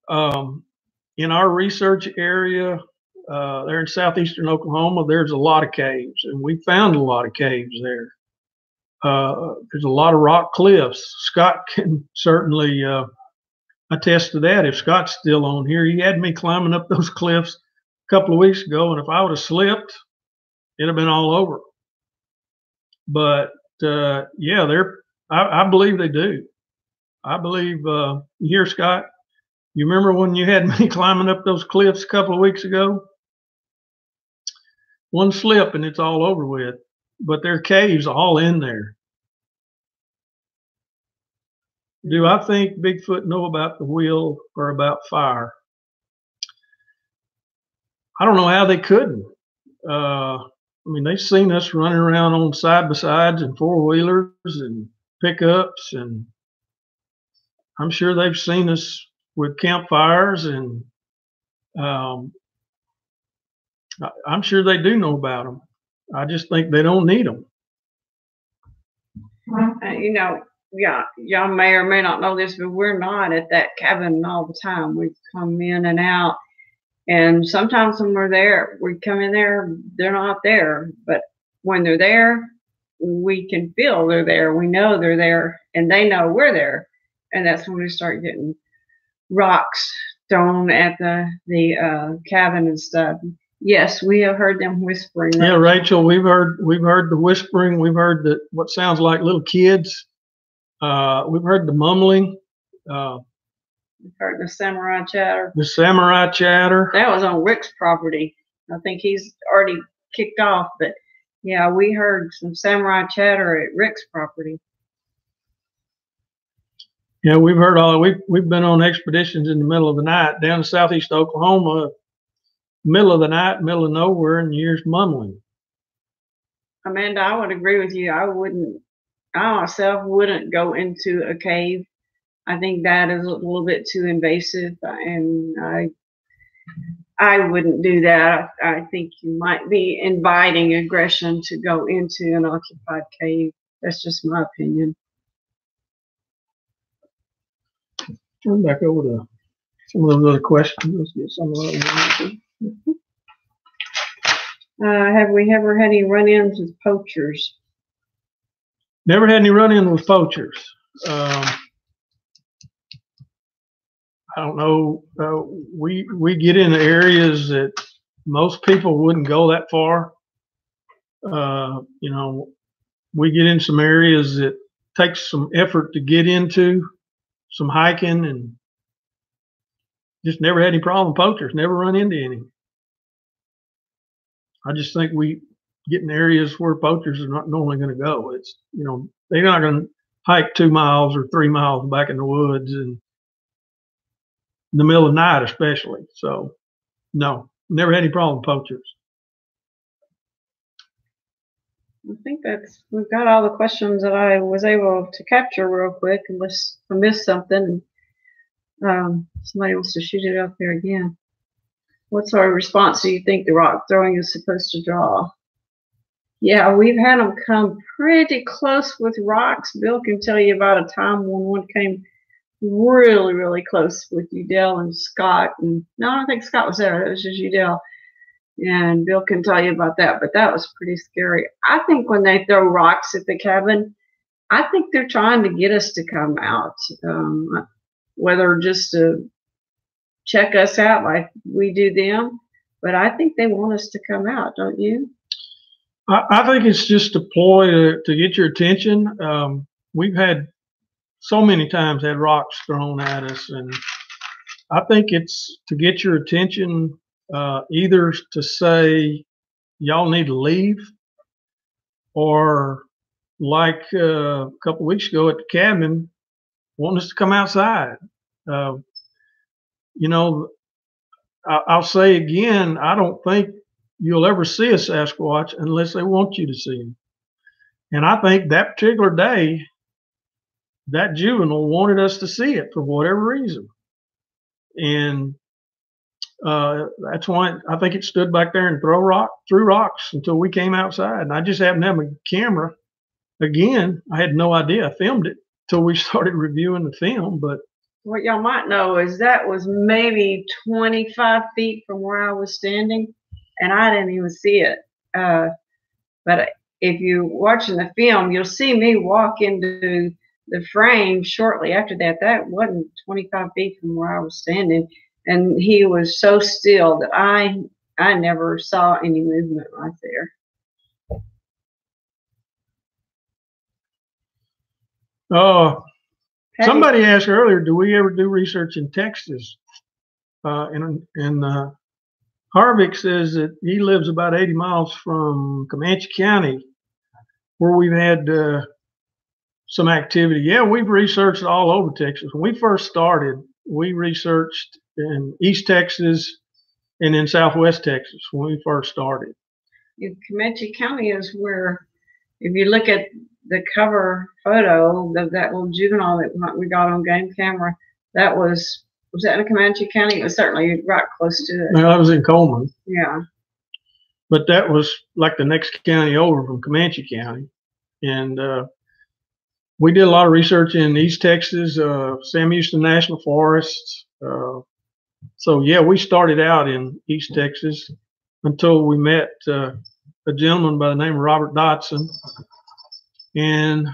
In our research area, there in southeastern Oklahoma, there's a lot of caves, and we found a lot of caves there. There's a lot of rock cliffs. Scott can certainly attest to that. If Scott's still on here, he had me climbing up those cliffs a couple of weeks ago, and if I would have slipped, it'd have been all over. But yeah, I believe they do. I believe you hear, Scott? You remember when you had me climbing up those cliffs a couple of weeks ago? One slip and it's all over with. But there are caves all in there. Do I think Bigfoot know about the wheel or about fire? I don't know how they couldn't. I mean, they've seen us running around on side-by-sides and four-wheelers and pickups, and I'm sure they've seen us with campfires, and I'm sure they do know about them. I just think they don't need them. You know, yeah, y'all may or may not know this, but we're not at that cabin all the time. We come in and out, and sometimes when we're there, we come in there, they're not there. But when they're there, we can feel they're there. We know they're there, and they know we're there. And that's when we start getting rocks thrown at the cabin and stuff. Yes, we have heard them whispering. Right? Yeah, Rachel, we've heard the whispering. We've heard what sounds like little kids. We've heard the mumbling. We've heard the samurai chatter. The samurai chatter. That was on Rick's property. I think he's already kicked off, but yeah, we heard some samurai chatter at Rick's property. Yeah, we've heard all. We've been on expeditions in the middle of the night down to southeast Oklahoma, middle of the night, middle of nowhere, and you hear mumbling. Amanda, I would agree with you. I myself wouldn't go into a cave. I think that is a little bit too invasive, and I wouldn't do that. I think you might be inviting aggression to go into an occupied cave. That's just my opinion. Turn back over to some of those other questions. Let's get some of those. Have we ever had any run-ins with poachers? Never had any run-ins with poachers. I don't know. We get into areas that most people wouldn't go that far. You know, we get in some areas that takes some effort to get into, some hiking, and just never had any problem with poachers. Never run into any. I just think we get in areas where poachers are not normally going to go. It's, you know, they're not going to hike 2 miles or 3 miles back in the woods and in the middle of the night, especially. So, no, never had any problem with poachers. I think we've got all the questions that I was able to capture real quick, unless I missed something. Somebody wants to shoot it up there again. What sort of response do you think the rock throwing is supposed to draw? Yeah, we've had them come pretty close with rocks. Bill can tell you about a time when one came really, really close with Udell and Scott. And no, I don't think Scott was there. It was just Udell. And Bill can tell you about that, but that was pretty scary. I think when they throw rocks at the cabin, I think they're trying to get us to come out, whether just to check us out like we do them, but I think they want us to come out, don't you? I think it's just a ploy to get your attention. We've had so many times had rocks thrown at us, and I think it's to get your attention, either to say y'all need to leave, or like a couple of weeks ago at the cabin, wanting us to come outside. You know, I'll say again, I don't think you'll ever see a Sasquatch unless they want you to see him. And I think that particular day, that juvenile wanted us to see it for whatever reason. And that's why I think it stood back there and threw rocks until we came outside. And I just happened to have a camera. Again, I had no idea. I filmed it till we started reviewing the film. But what y'all might know is that was maybe 25 feet from where I was standing, and I didn't even see it. But if you're watching the film, you'll see me walk into the frame shortly after that. That wasn't 25 feet from where I was standing, and he was so still that I never saw any movement right there. Oh. Somebody asked earlier, do we ever do research in Texas? And Harvick says that he lives about 80 miles from Comanche County, where we've had some activity. Yeah, we've researched all over Texas. When we first started, we researched in East Texas and in Southwest Texas when we first started. In Comanche County is where, if you look at the cover photo of that little juvenile that we got on game camera, that was that in Comanche County? It was certainly right close to it. No, I was in Coleman. Yeah. But that was like the next county over from Comanche County. And we did a lot of research in East Texas, Sam Houston National Forest. So, yeah, we started out in East Texas until we met a gentleman by the name of Robert Dotson, and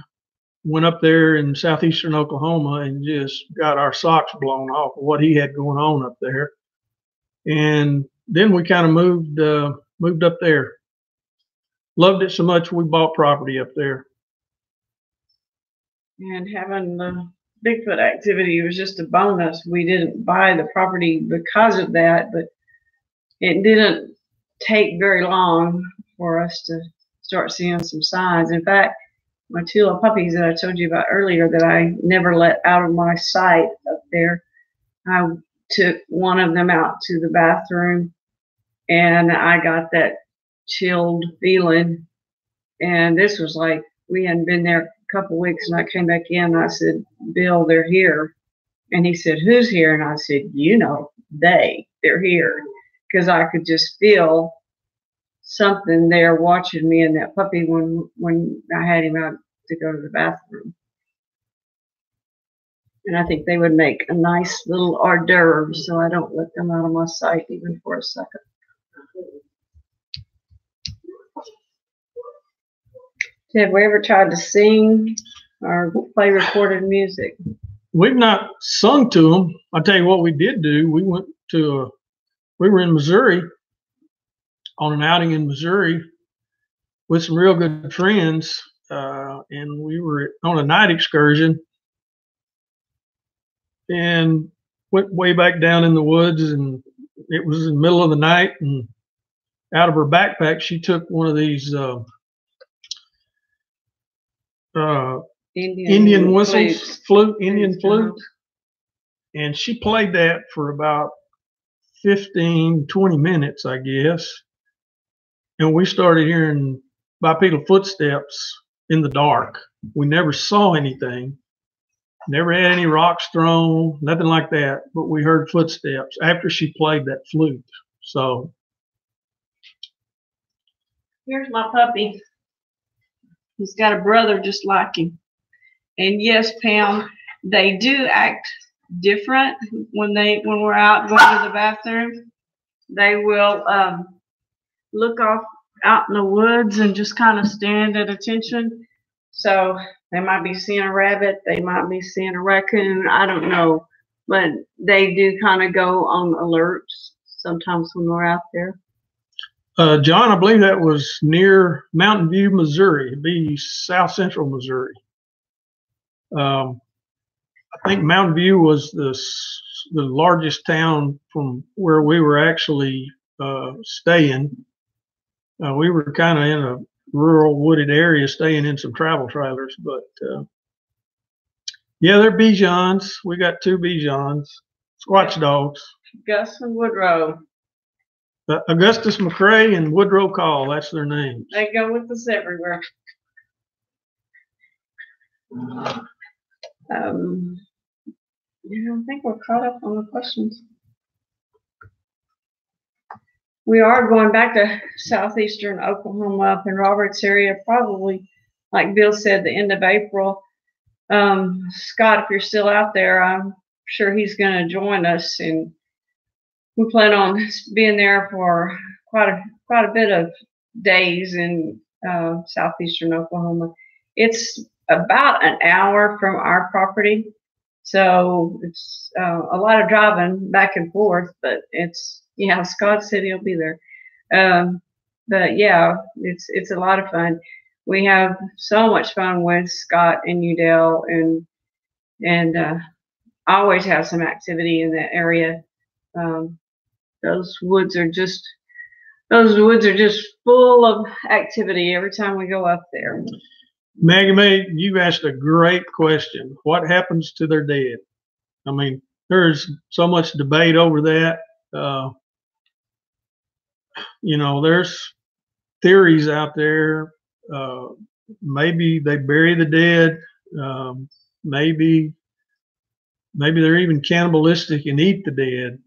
went up there in southeastern Oklahoma and just got our socks blown off of what he had going on up there. And then we kind of moved up there. Loved it so much we bought property up there. And having the Bigfoot activity was just a bonus. We didn't buy the property because of that, but it didn't take very long for us to start seeing some signs. In fact, my two little puppies that I told you about earlier that I never let out of my sight up there, I took one of them out to the bathroom, and I got that chilled feeling. And this was like, we hadn't been there a couple of weeks, and I came back in and I said, Bill, they're here. And he said, who's here? And I said, they're here. Because I could just feel something there watching me and that puppy when I had him out to go to the bathroom. And I think they would make a nice little hors d'oeuvre, so I don't let them out of my sight even for a second. Have we ever tried to sing or play recorded music? We've not sung to them. I'll tell you what we did do. We were in Missouri on an outing in Missouri with some real good friends, and we were on a night excursion and went way back down in the woods, and it was in the middle of the night, and out of her backpack she took one of these Indian whistles, Indian flute, and she played that for about 15, 20 minutes, I guess. And we started hearing bipedal footsteps in the dark. We never saw anything, never had any rocks thrown, nothing like that, but we heard footsteps after she played that flute. So here's my puppy. He's got a brother just like him. And yes, Pam, they do act different when we're out going to the bathroom. They will look off out in the woods and just kind of stand at attention. So they might be seeing a rabbit, they might be seeing a raccoon, I don't know. But they do kind of go on alerts sometimes when we're out there. John, I believe that was near Mountain View, Missouri. It'd be south central Missouri. I think Mountain View was the largest town from where we were actually staying. We were kind of in a rural wooded area, staying in some travel trailers. But yeah, they're Bijons. We got 2 Bijons, Squatch dogs. Gus and Woodrow. Augustus McCrae and Woodrow Call, that's their names. They go with us everywhere. Yeah, I think we're caught up on the questions. We are going back to southeastern Oklahoma, up in Roberts area, probably, like Bill said, the end of April. Scott, if you're still out there, I'm sure he's going to join us, and we plan on being there for quite a bit of days in southeastern Oklahoma. It's about an hour from our property, so it's a lot of driving back and forth. But yeah, Scott said he'll be there. But yeah, it's a lot of fun. We have so much fun with Scott and Udell, and always have some activity in that area. Those woods are just full of activity every time we go up there. Maggie Mae, you asked a great question. What happens to their dead? I mean, there's so much debate over that. You know, there's theories out there. Maybe they bury the dead. Maybe they're even cannibalistic and eat the dead.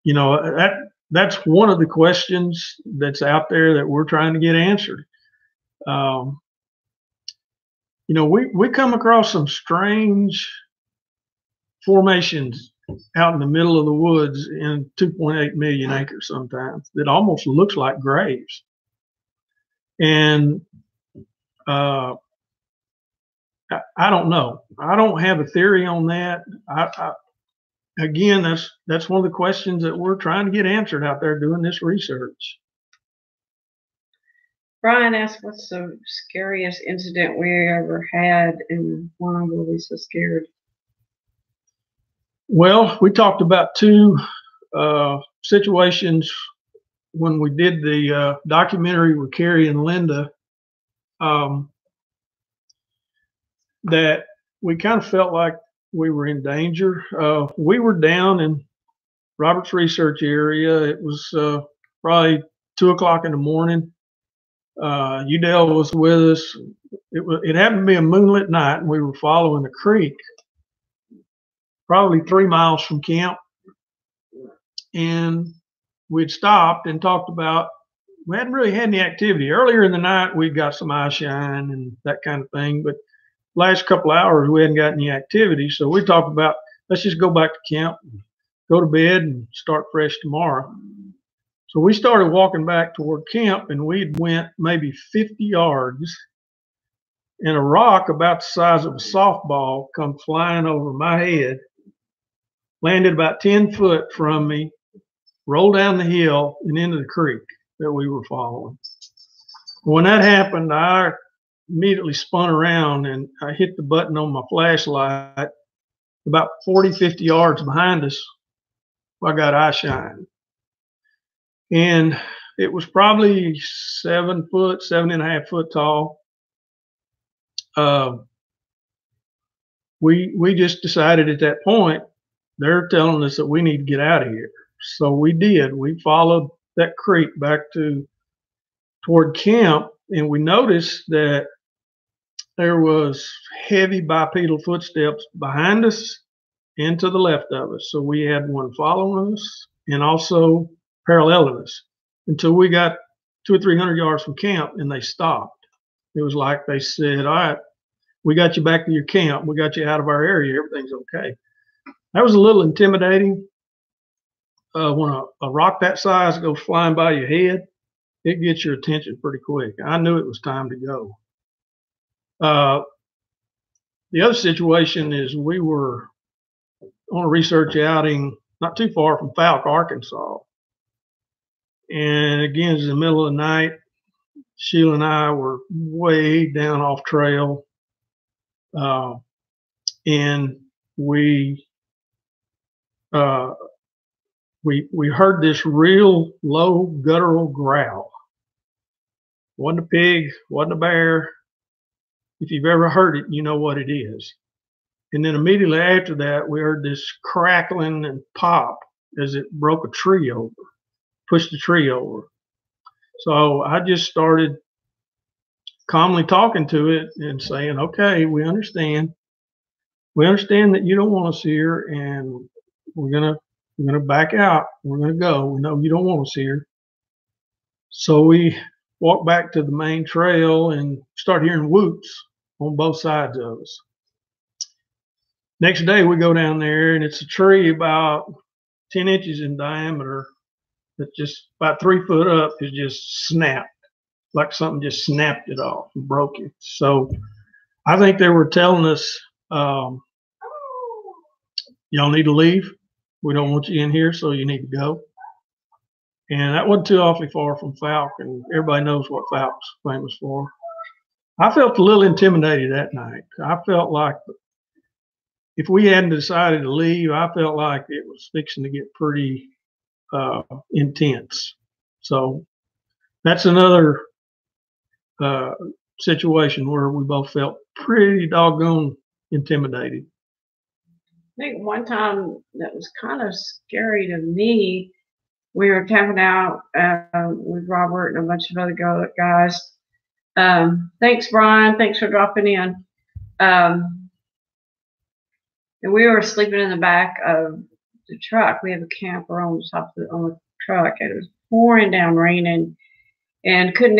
You know, that's one of the questions that's out there that we're trying to get answered. You know, we come across some strange formations out in the middle of the woods in 2.8 million acres sometimes that almost looks like graves. And I don't know. I don't have a theory on that. Again, that's one of the questions that we're trying to get answered out there doing this research. Brian asked, what's the scariest incident we ever had, and why were we so scared? Well, we talked about 2 situations when we did the documentary with Carrie and Linda, that we kind of felt like we were in danger. We were down in Robert's research area. It was probably 2 o'clock in the morning. Udell was with us. It happened to be a moonlit night, and we were following a creek, probably 3 miles from camp. And we'd stopped and talked about, we hadn't really had any activity. Earlier in the night, we'd got some eye shine and that kind of thing, but last couple of hours, we hadn't got any activity. So we talked about, let's just go back to camp, go to bed, and start fresh tomorrow. So we started walking back toward camp, and we'd went maybe 50 yards, and a rock about the size of a softball come flying over my head, landed about 10 foot from me, rolled down the hill and into the creek that we were following. When that happened, I immediately spun around and I hit the button on my flashlight. About 40, 50 yards behind us, I got eye shine. And it was probably 7 foot, 7.5 foot tall. We just decided at that point, they're telling us that we need to get out of here. So we did. We followed that creek back toward camp, and we noticed that there was heavy bipedal footsteps behind us and to the left of us. So we had one following us and also paralleling us until we got 200 or 300 yards from camp, and they stopped. It was like they said, "All right, we got you back to your camp. We got you out of our area. Everything's okay." That was a little intimidating. When a rock that size goes flying by your head, it gets your attention pretty quick. I knew it was time to go. The other situation is we were on a research outing not too far from Falk, Arkansas. And again, it's in the middle of the night. Sheila and I were way down off trail. And we heard this real low guttural growl. Wasn't a pig, wasn't a bear. If you've ever heard it, you know what it is. And then immediately after that, we heard this crackling and pop as it broke a tree over, pushed the tree over. So I just started calmly talking to it and saying, "Okay, we understand. We understand that you don't want us here, and we're gonna back out. We're gonna go. We know you don't want us here." So we walked back to the main trail and started hearing whoops on both sides of us. Next day we go down there, and it's a tree about 10 inches in diameter that just about 3 foot up is just snapped, like something just snapped it off and broke it. So I think they were telling us, y'all need to leave. We don't want you in here, so you need to go. And that wasn't too awfully far from Falk, and everybody knows what Falk's famous for. I felt a little intimidated that night. I felt like if we hadn't decided to leave, I felt like it was fixing to get pretty intense. So that's another situation where we both felt pretty doggone intimidated. I think one time that was kind of scary to me, we were camping out with Robert and a bunch of other guys. Thanks, Brian. Thanks for dropping in. And we were sleeping in the back of the truck. We have a camper on the top of on the truck. And it was pouring down raining, and we couldn't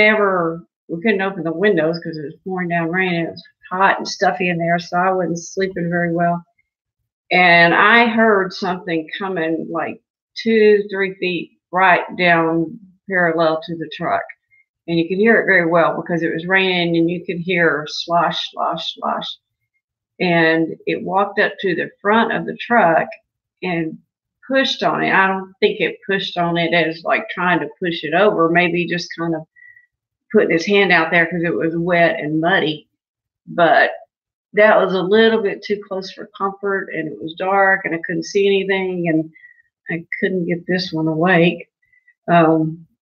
open the windows because it was pouring down rain. It was hot and stuffy in there, so I wasn't sleeping very well. And I heard something coming like 2-3 feet right down parallel to the truck. And you could hear it very well because it was raining, and you could hear slosh, slosh, slosh. And it walked up to the front of the truck and pushed on it. I don't think it pushed on it as like trying to push it over, maybe just kind of putting his hand out there because it was wet and muddy. But that was a little bit too close for comfort, and it was dark, and I couldn't see anything, and I couldn't get this one awake.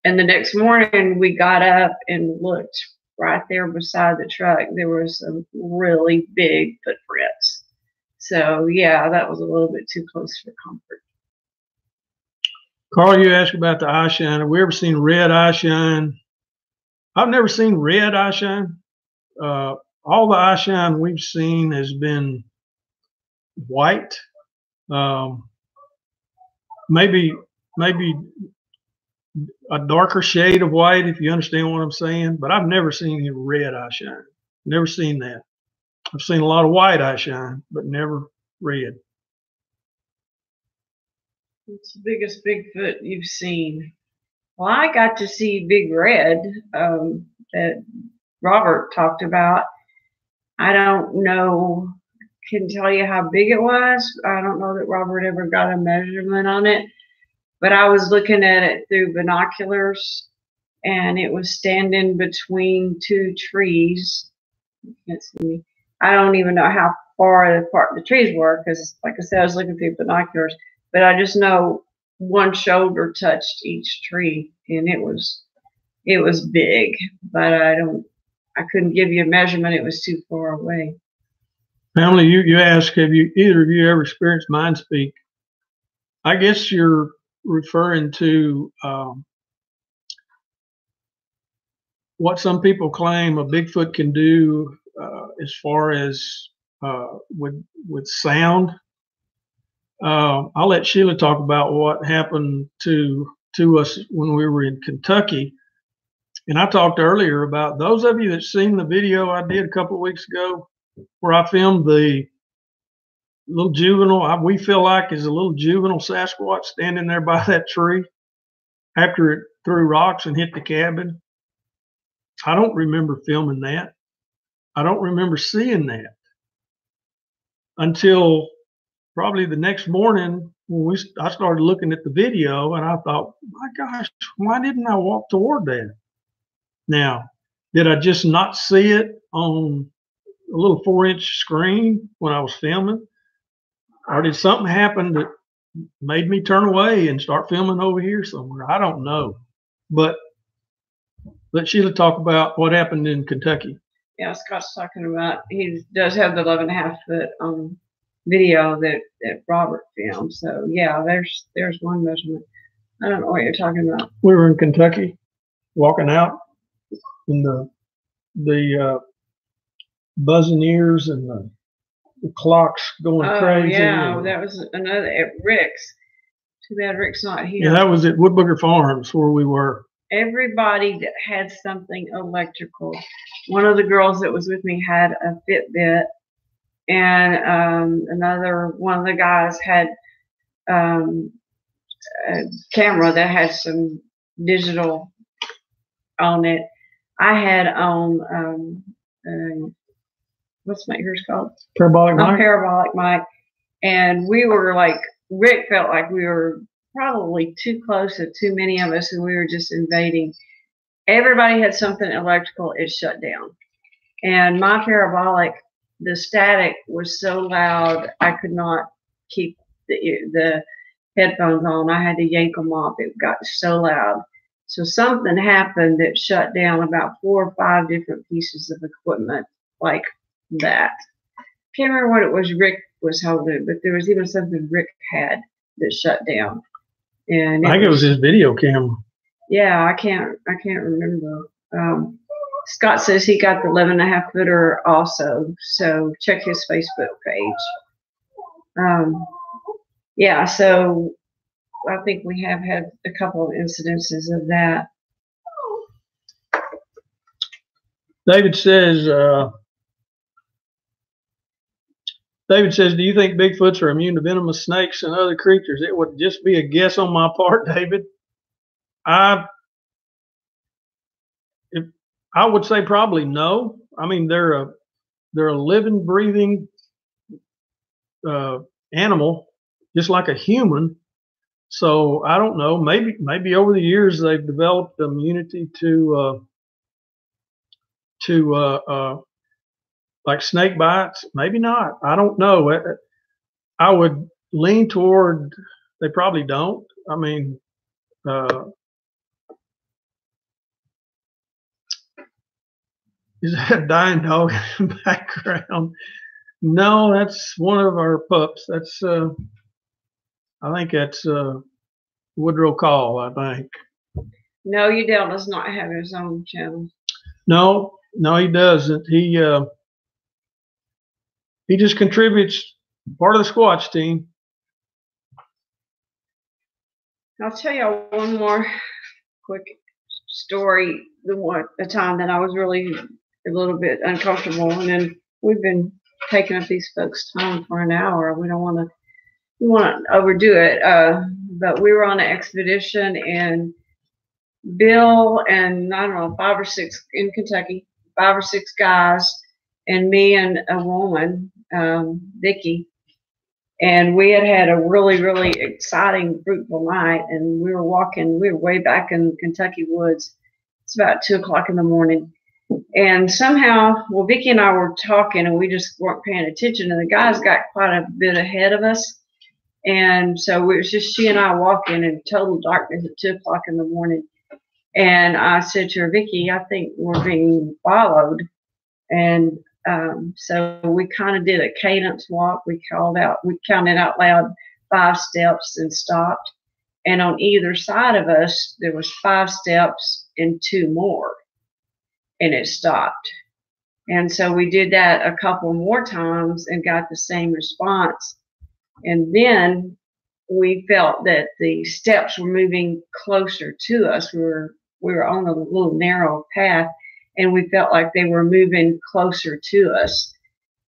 And the next morning we got up and looked right there beside the truck. There were some really big footprints. So yeah, that was a little bit too close for comfort. Carl, you asked about the eye shine. Have we ever seen red eye shine? I've never seen red eye shine. All the eye shine we've seen has been white. Maybe a darker shade of white, if you understand what I'm saying. But I've never seen any red eye shine. Never seen that. I've seen a lot of white eye shine, but never red. What's the biggest Bigfoot you've seen? Well, I got to see Big Red that Robert talked about. I don't know, can tell you how big it was. I don't know that Robert ever got a measurement on it, but I was looking at it through binoculars, and it was standing between 2 trees. You can't see me. I don't even know how far apart the trees were because, like I said, I was looking through binoculars, but I just know one shoulder touched each tree, and it was big, but I couldn't give you a measurement. It was too far away. Family, you ask, have either of you ever experienced mind speak? I guess you're referring to what some people claim a Bigfoot can do as far as with sound. I'll let Sheila talk about what happened to us when we were in Kentucky. And I talked earlier about those of you that seen the video I did a couple of weeks ago where I filmed the little juvenile, we feel like is a little juvenile Sasquatch standing there by that tree after it threw rocks and hit the cabin. I don't remember filming that. I don't remember seeing that until probably the next morning when I started looking at the video, and I thought, my gosh, why didn't I walk toward that? Now, did I just not see it on a little 4-inch screen when I was filming? Or did something happen that made me turn away and start filming over here somewhere? I don't know. But let Sheila talk about what happened in Kentucky. Yeah, Scott's talking about, he does have the 11.5 foot video that Robert filmed. So yeah, there's one measurement. I don't know what you're talking about. We were in Kentucky walking out in the buzzing ears and the clocks going crazy. Yeah, that was another at Rick's. Too bad Rick's not here. Yeah, that was at Woodbooker Farms where we were. Everybody that had something electrical. One of the girls that was with me had a Fitbit, and another one of the guys had a camera that had some digital on it. I had on what's my ears called? Parabolic mic. Parabolic mic, and we were like, Rick felt like we were probably too close to too many of us, and we were just invading. Everybody had something electrical. It shut down, and my parabolic, the static was so loud I could not keep the headphones on. I had to yank them off. It got so loud. So something happened that shut down about 4 or 5 different pieces of equipment like that. Can't remember what it was Rick was holding, but there was even something Rick had that shut down. And I think it was his video camera. Yeah, I can't remember. Scott says he got the 11.5 footer also, so check his Facebook page. Yeah, so I think we have had a couple of incidences of that. David says, do you think Bigfoots are immune to venomous snakes and other creatures? It would just be a guess on my part, David. I would say probably no. I mean, they're a living, breathing animal, just like a human. So I don't know. Maybe over the years they've developed immunity to like snake bites. Maybe not. I don't know. I would lean toward they probably don't. I mean, is that a dying dog in the background? No, that's one of our pups. That's I think that's Woodrow Call, I think. No, Udell does not have his own channel. No, he doesn't. He just contributes part of the Squatch team. I'll tell you one more quick story. The time that I was really a little bit uncomfortable, and then we've been taking up these folks' time for an hour. We don't want to overdo it. But we were on an expedition, and Bill and I don't know, 5 or 6 in Kentucky, 5 or 6 guys, and me and a woman, Vicky. And we had a really, really exciting, fruitful night. And we were way back in Kentucky woods. It's about 2 o'clock in the morning. And somehow, well, Vicky and I were talking, and we just weren't paying attention. And the guys got quite a bit ahead of us. And so it was just she and I walking in total darkness at 2 o'clock in the morning. And I said to her, Vicky, I think we're being followed. And so we kind of did a cadence walk. We counted out loud 5 steps and stopped. And on either side of us, there was 5 steps and 2 more. And it stopped. And so we did that a couple more times and got the same response. And then we felt that the steps were moving closer to us. We were we were on a little narrow path, and we felt like they were moving closer to us.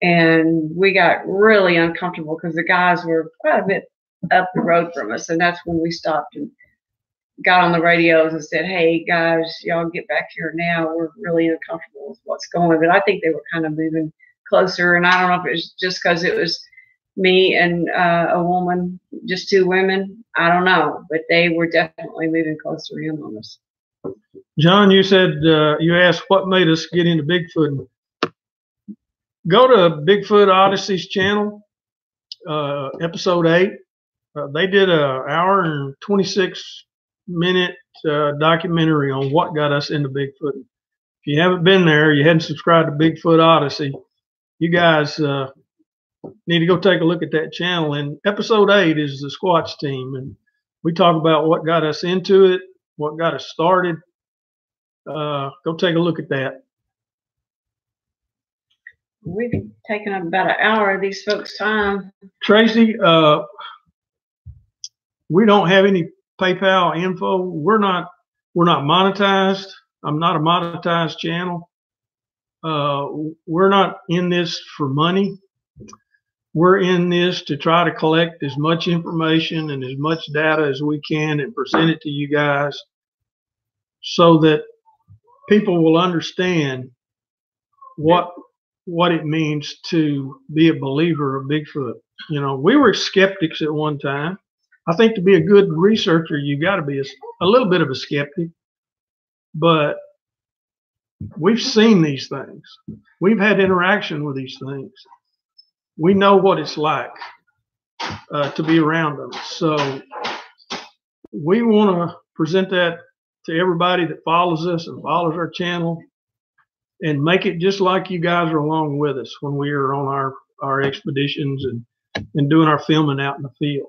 And we got really uncomfortable because the guys were quite a bit up the road from us. And that's when we stopped and got on the radios and said, hey, guys, y'all get back here now. We're really uncomfortable with what's going on. But I think they were kind of moving closer. And I don't know if it was just because it was me and a woman, just two women. I don't know. But they were definitely moving closer in on us. John, you said you asked what made us get into Bigfoot. Go to Bigfoot Odyssey's channel, episode 8. They did an hour and 26-minute documentary on what got us into Bigfoot. If you haven't been there, you hadn't subscribed to Bigfoot Odyssey, you guys need to go take a look at that channel. And episode 8 is the Squatch team. And we talk about what got us into it, what got us started. Go take a look at that. We've taken up about an hour of these folks' time. Tracy, we don't have any PayPal info. We're not monetized. I'm not a monetized channel. We're not in this for money. We're in this to try to collect as much information and as much data as we can and present it to you guys so that people will understand what it means to be a believer of Bigfoot. You know, we were skeptics at one time. I think to be a good researcher, you got to be a little bit of a skeptic. But we've seen these things. We've had interaction with these things. We know what it's like to be around them. So we want to present that to everybody that follows us and follows our channel, and make it just like you guys are along with us when we are on our expeditions and doing our filming out in the field.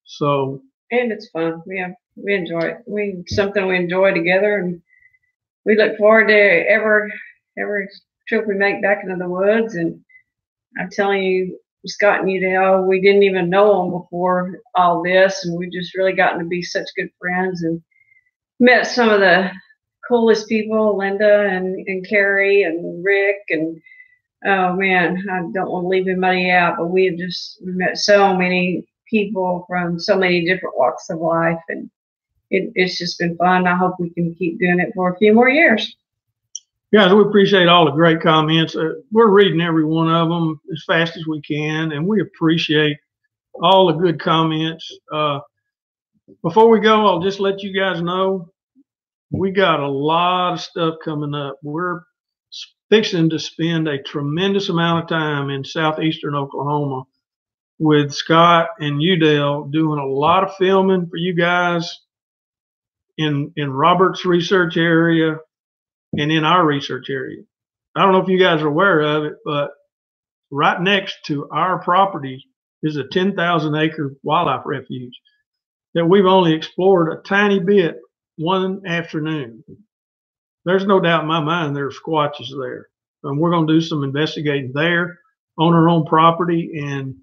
So, and it's fun. We enjoy it. Something we enjoy together, and we look forward to every trip we make back into the woods. And I'm telling you, Scott and Udell, we didn't even know them before all this, and we've just really gotten to be such good friends and met some of the coolest people, Linda and Carrie and Rick, and oh man, I don't want to leave anybody out, but we met so many people from so many different walks of life, and it's just been fun. I hope we can keep doing it for a few more years. Guys, we appreciate all the great comments. We're reading every one of them as fast as we can, and we appreciate all the good comments. Before we go, I'll just let you guys know we got a lot of stuff coming up. We're fixing to spend a tremendous amount of time in southeastern Oklahoma with Scott and Udell doing a lot of filming for you guys in Robert's research area and in our research area. I don't know if you guys are aware of it, but right next to our property is a 10,000-acre wildlife refuge that we've only explored a tiny bit one afternoon. There's no doubt in my mind there are squatches there. And we're going to do some investigating there on our own property and,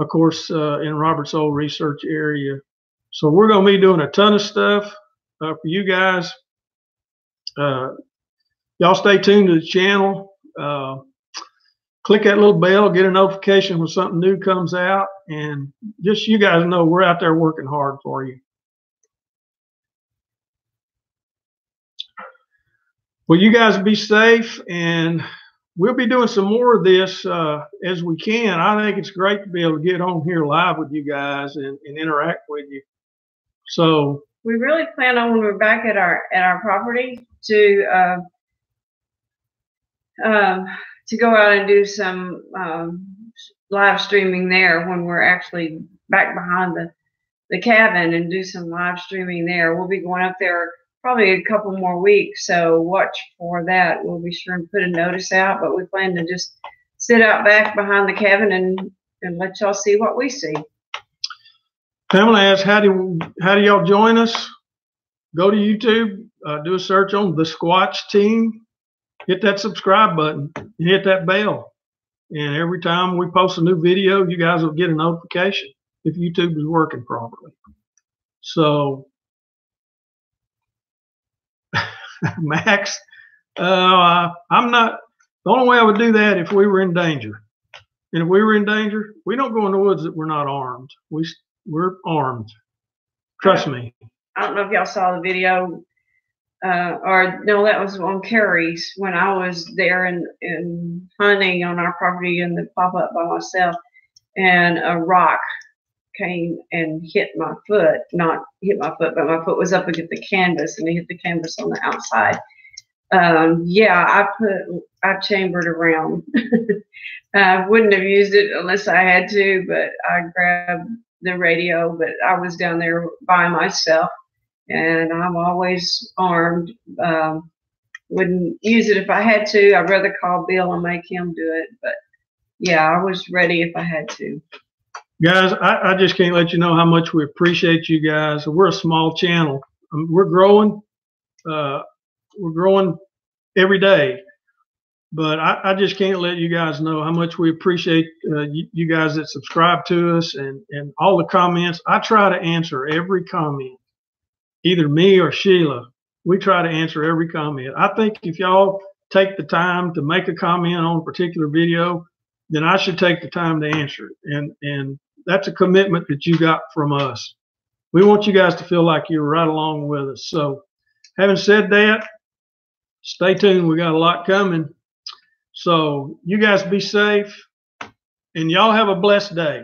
of course, in Robert's old research area. So we're going to be doing a ton of stuff for you guys. Y'all stay tuned to the channel. Click that little bell, get a notification when something new comes out. And just you guys know we're out there working hard for you. Well, you guys be safe, and we'll be doing some more of this as we can. I think it's great to be able to get on here live with you guys and interact with you. So we really plan on, when we're back at our property, to go out and do some live streaming there when we're actually back behind the cabin, and do some live streaming there. We'll be going up there probably a couple more weeks, so watch for that. We'll be sure and put a notice out, but we plan to just sit out back behind the cabin and let y'all see what we see. Pamela asks, how do y'all join us? Go to YouTube, do a search on the Squatch team, hit that subscribe button, and hit that bell. And every time we post a new video, you guys will get a notification if YouTube is working properly. So Max, I'm not. The only way I would do that if we were in danger. And if we were in danger, we don't go in the woods that we're not armed. We're armed. Trust me. I don't know if y'all saw the video, or no, that was on Carrie's when I was there and hunting on our property in the pop up by myself, and a rock came and hit my foot. Not hit my foot, but my foot was up against the canvas, and it hit the canvas on the outside. Yeah, I chambered around. I wouldn't have used it unless I had to, but I grabbed the radio. But I was down there by myself, and I'm always armed. Wouldn't use it if I had to. I'd rather call Bill and make him do it. But yeah, I was ready if I had to. Guys, I just can't let you know how much we appreciate you guys. We're a small channel. We're growing. We're growing every day. But I just can't let you guys know how much we appreciate you guys that subscribe to us and all the comments. I try to answer every comment, either me or Sheila. We try to answer every comment. I think if y'all take the time to make a comment on a particular video, then I should take the time to answer it. And that's a commitment that you got from us. We want you guys to feel like you're right along with us. So having said that, stay tuned. We got a lot coming. So you guys be safe, and y'all have a blessed day.